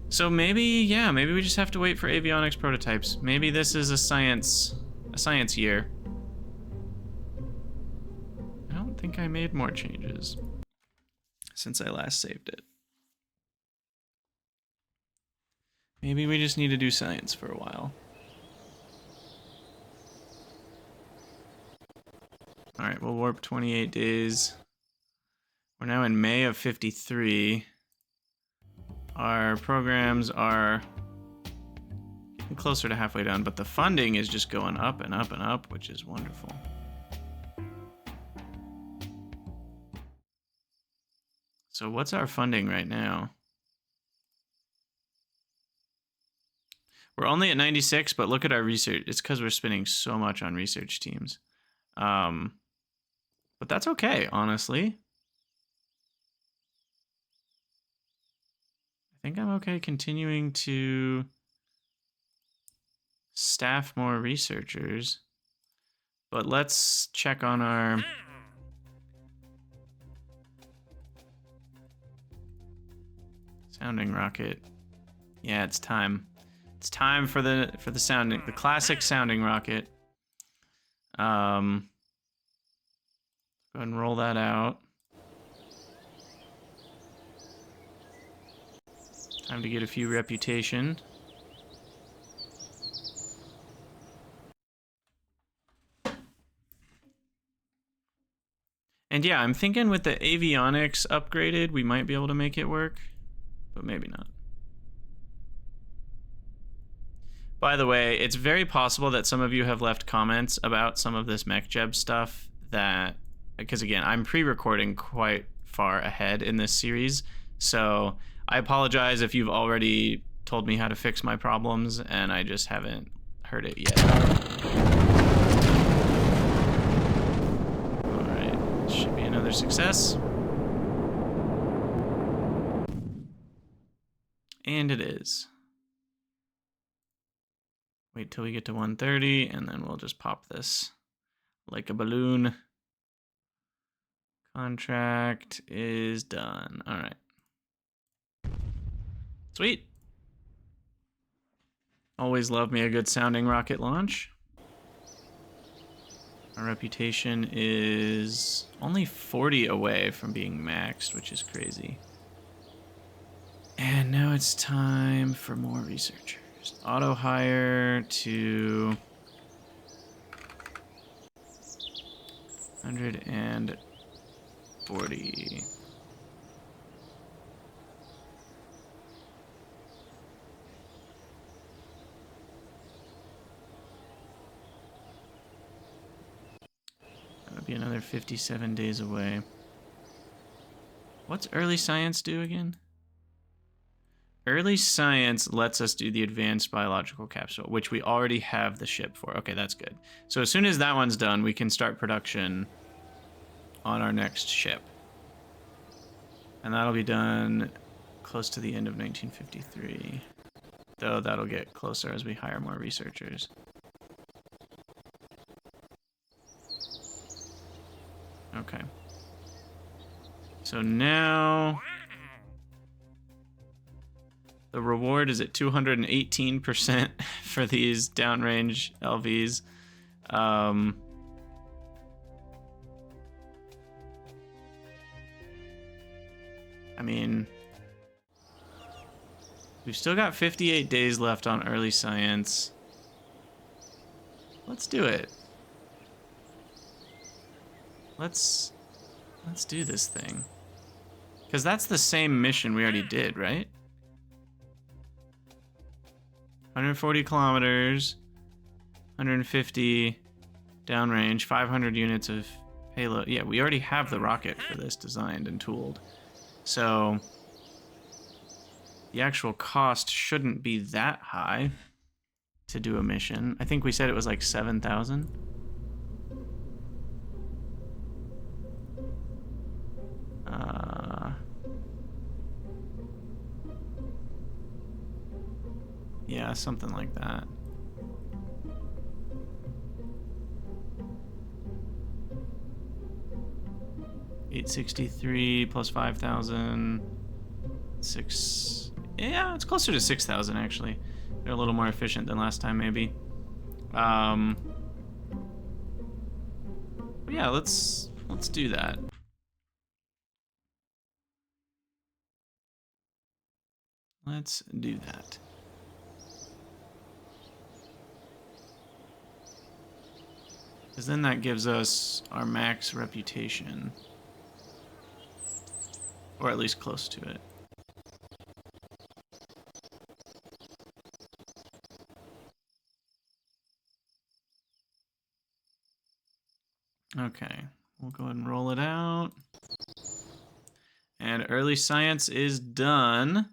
So maybe we just have to wait for avionics prototypes. Maybe this is a science year. I don't think I made more changes since I last saved it. Maybe we just need to do science for a while. All right, we'll warp 28 days. We're now in May of 53. Our programs are getting closer to halfway done, but the funding is just going up and up and up, which is wonderful. So what's our funding right now? We're only at 96, but look at our research. It's because we're spending so much on research teams. But that's okay, honestly. I think I'm okay continuing to staff more researchers. But let's check on our... sounding rocket. Yeah, it's time. It's time for the sounding, the classic sounding rocket. Go ahead and roll that out. Time to get a few reputation. And yeah, I'm thinking with the avionics upgraded, we might be able to make it work, but maybe not. By the way, it's very possible that some of you have left comments about some of this MechJeb stuff that, because again, I'm pre-recording quite far ahead in this series, so I apologize if you've already told me how to fix my problems and I just haven't heard it yet. All right, should be another success. And it is. Wait till we get to 130, and then we'll just pop this like a balloon. Contract is done. All right. Sweet. Always love me a good sounding rocket launch. Our reputation is only 40 away from being maxed, which is crazy. And now it's time for more researchers. Auto hire to 140. That would be another 57 days away. What's early science do again? Early science lets us do the advanced biological capsule, which we already have the ship for. Okay, that's good. So as soon as that one's done, we can start production on our next ship. And that'll be done close to the end of 1953. Though that'll get closer as we hire more researchers. Okay. So now the reward is at 218% for these downrange LVs. I mean, we've still got 58 days left on early science. Let's do it. Let's do this thing. Because that's the same mission we already did, right? 140 kilometers, 150 downrange, 500 units of payload. Yeah, we already have the rocket for this designed and tooled. So the actual cost shouldn't be that high to do a mission. I think we said it was like 7,000. Yeah, something like that. $863 plus 5,000. 6. Yeah, it's closer to 6,000 actually. They're a little more efficient than last time, maybe. But yeah, let's do that. Let's do that. Because then that gives us our max reputation. Or at least close to it. Okay, we'll go ahead and roll it out. And early science is done.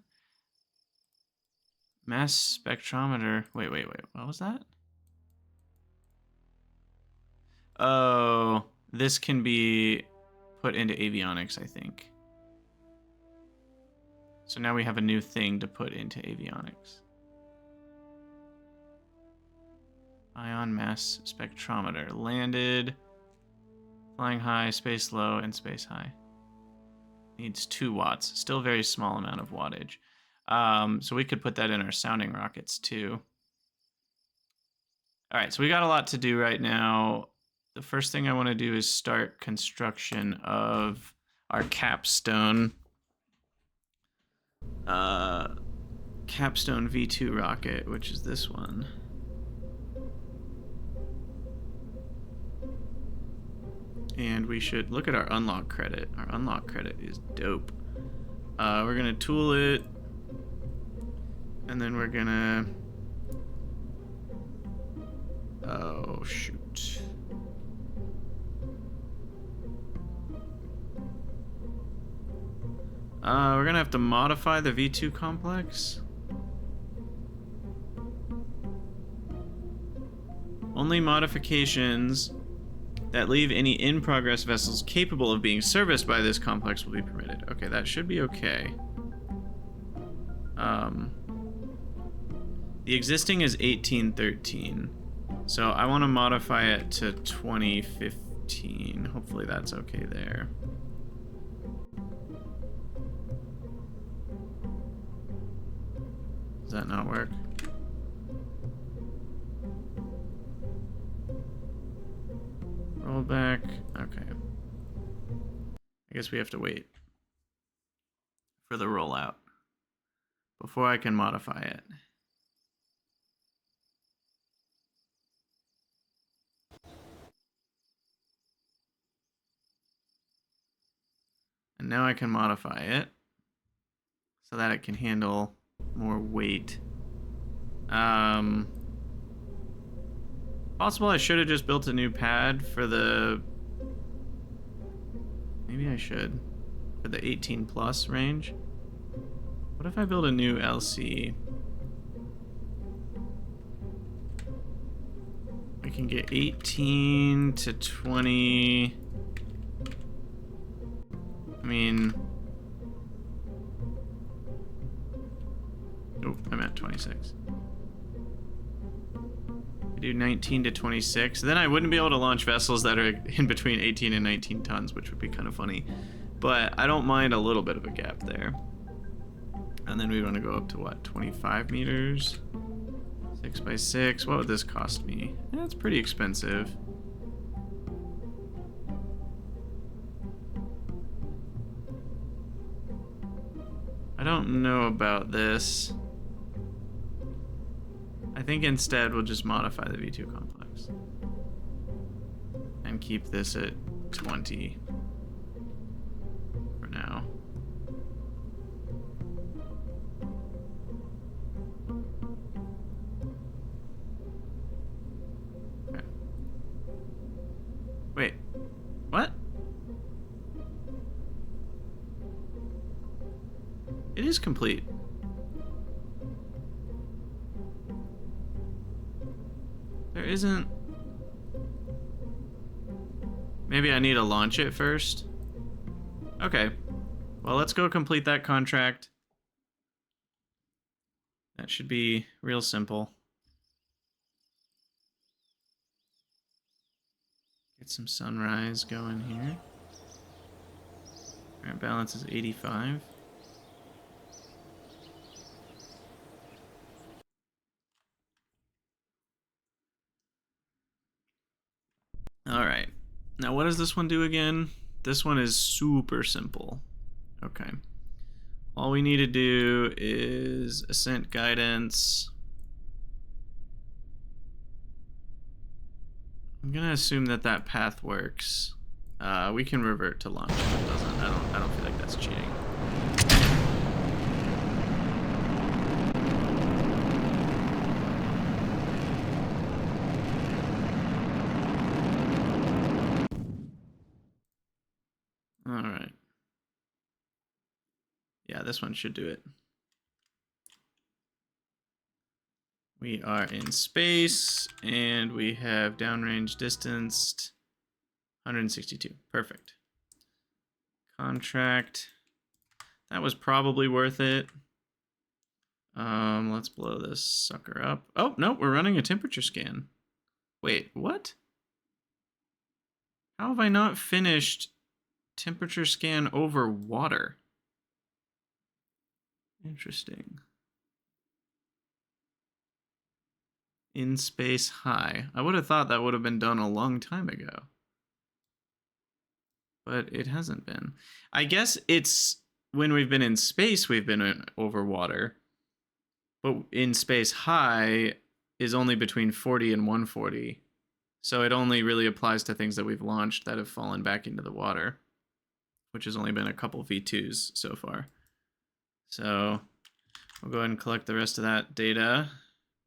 Mass spectrometer. Wait. What was that? Oh, this can be put into avionics, I think. So now we have a new thing to put into avionics. Ion mass spectrometer. Landed, flying high, space low, and space high. Needs 2 watts. Still a very small amount of wattage. So we could put that in our sounding rockets too. All right, so we got a lot to do right now. The first thing I want to do is start construction of our capstone. Capstone V2 rocket, which is this one. And we should look at our unlock credit. Our unlock credit is dope. We're gonna tool it, and then we're gonna... Oh, shoot. We're gonna have to modify the V2 complex. Only modifications that leave any in-progress vessels capable of being serviced by this complex will be permitted. Okay, that should be okay. The existing is 1813. So I want to modify it to 2015. Hopefully that's okay there. Does that not work? Roll back. Okay. I guess we have to wait for the rollout before I can modify it. And now I can modify it so that it can handle more weight. Possible I should have just built a new pad for the... Maybe I should. For the 18 plus range. What if I build a new LC? We can get 18 to 20... I mean... Oh, I meant 26. I do 19 to 26. Then I wouldn't be able to launch vessels that are in between 18 and 19 tons, which would be kind of funny. But I don't mind a little bit of a gap there. And then we want to go up to what? 25 meters? 6 by 6. What would this cost me? Yeah, it's pretty expensive. I don't know about this. I think instead we'll just modify the V2 complex. And keep this at 20 for now. Okay. Wait, what? It is complete. There isn't... Maybe I need to launch it first? Okay. Well, let's go complete that contract. That should be real simple. Get some sunrise going here. Alright, balance is 85. Alright. Now what does this one do again? This one is super simple. Okay. All we need to do is ascent guidance. I'm gonna assume that that path works. We can revert to launch if it doesn't. I don't feel like that's cheating. Alright. Yeah, this one should do it. We are in space, and we have downrange distanced 162. Perfect. Contract. That was probably worth it. Let's blow this sucker up. Oh, no, we're running a temperature scan. Wait, what? How have I not finished temperature scan over water? Interesting. In space high. I would have thought that would have been done a long time ago. But it hasn't been. I guess it's when we've been in space, we've been over water. But in space high is only between 40 and 140. So it only really applies to things that we've launched that have fallen back into the water, which has only been a couple V2s so far. So we'll go ahead and collect the rest of that data,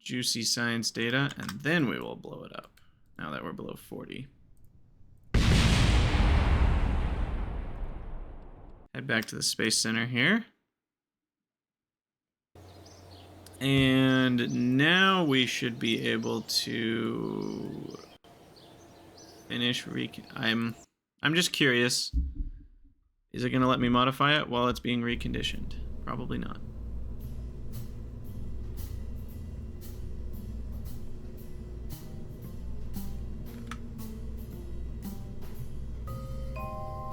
juicy science data, and then we will blow it up now that we're below 40. Head back to the Space Center here. And now we should be able to finish I'm just curious. Is it going to let me modify it while it's being reconditioned? Probably not.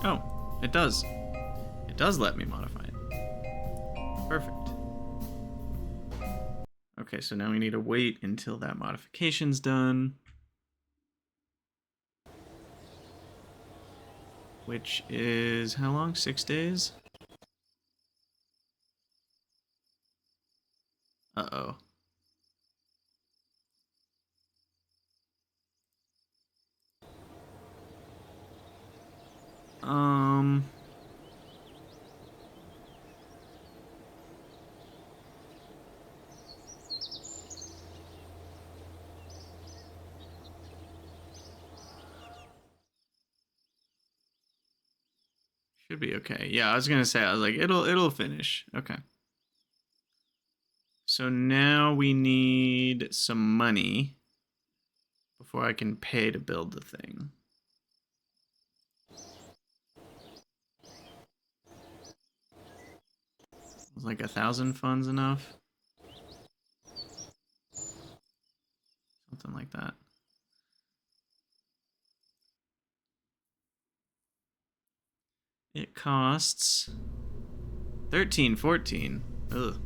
Oh, it does. It does let me modify it. Perfect. Okay, so now we need to wait until that modification's done. Which is how long? 6 days? Uh-oh. Should be okay. Yeah, I was gonna say, I was like, it'll finish. Okay. So now we need some money before I can pay to build the thing. Was like 1,000 funds enough? Something like that. It costs 13.14. Ugh.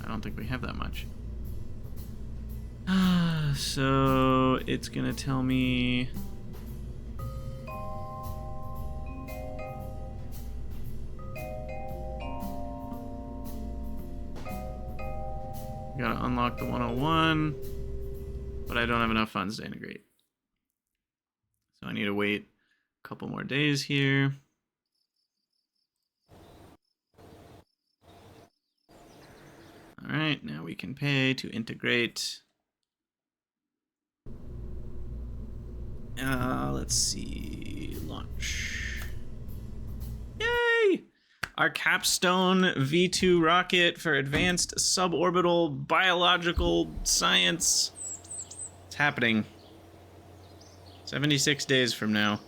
I don't think we have that much. So it's gonna tell me gotta unlock the 101, but I don't have enough funds to integrate. So I need to wait a couple more days here. All right, now we can pay to integrate. Let's see, launch. Yay! Our capstone V2 rocket for advanced suborbital biological science. It's happening. 76 days from now.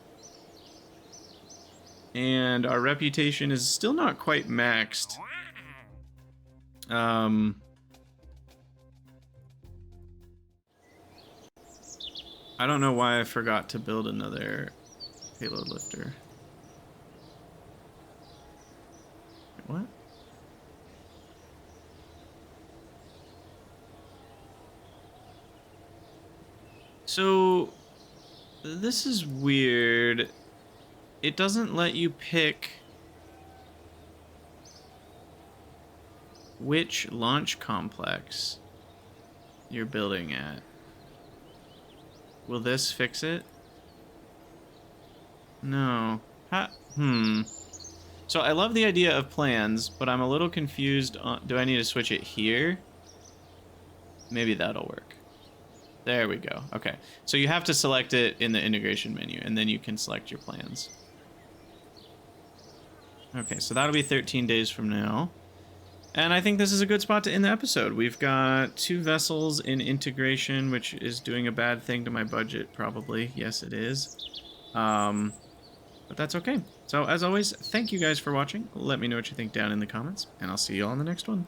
And our reputation is still not quite maxed. I don't know why I forgot to build another payload lifter. Wait, what? So, this is weird. It doesn't let you pick which launch complex you're building at. Will this fix it? No. So I love the idea of plans, but I'm a little confused on, do I need to switch it here? Maybe that'll work. There we go. Okay. So you have to select it in the integration menu, and then you can select your plans. Okay, so that'll be 13 days from now. And I think this is a good spot to end the episode. We've got 2 vessels in integration, which is doing a bad thing to my budget, probably. Yes, it is. But that's okay. So, as always, thank you guys for watching. Let me know what you think down in the comments, and I'll see you all in the next one.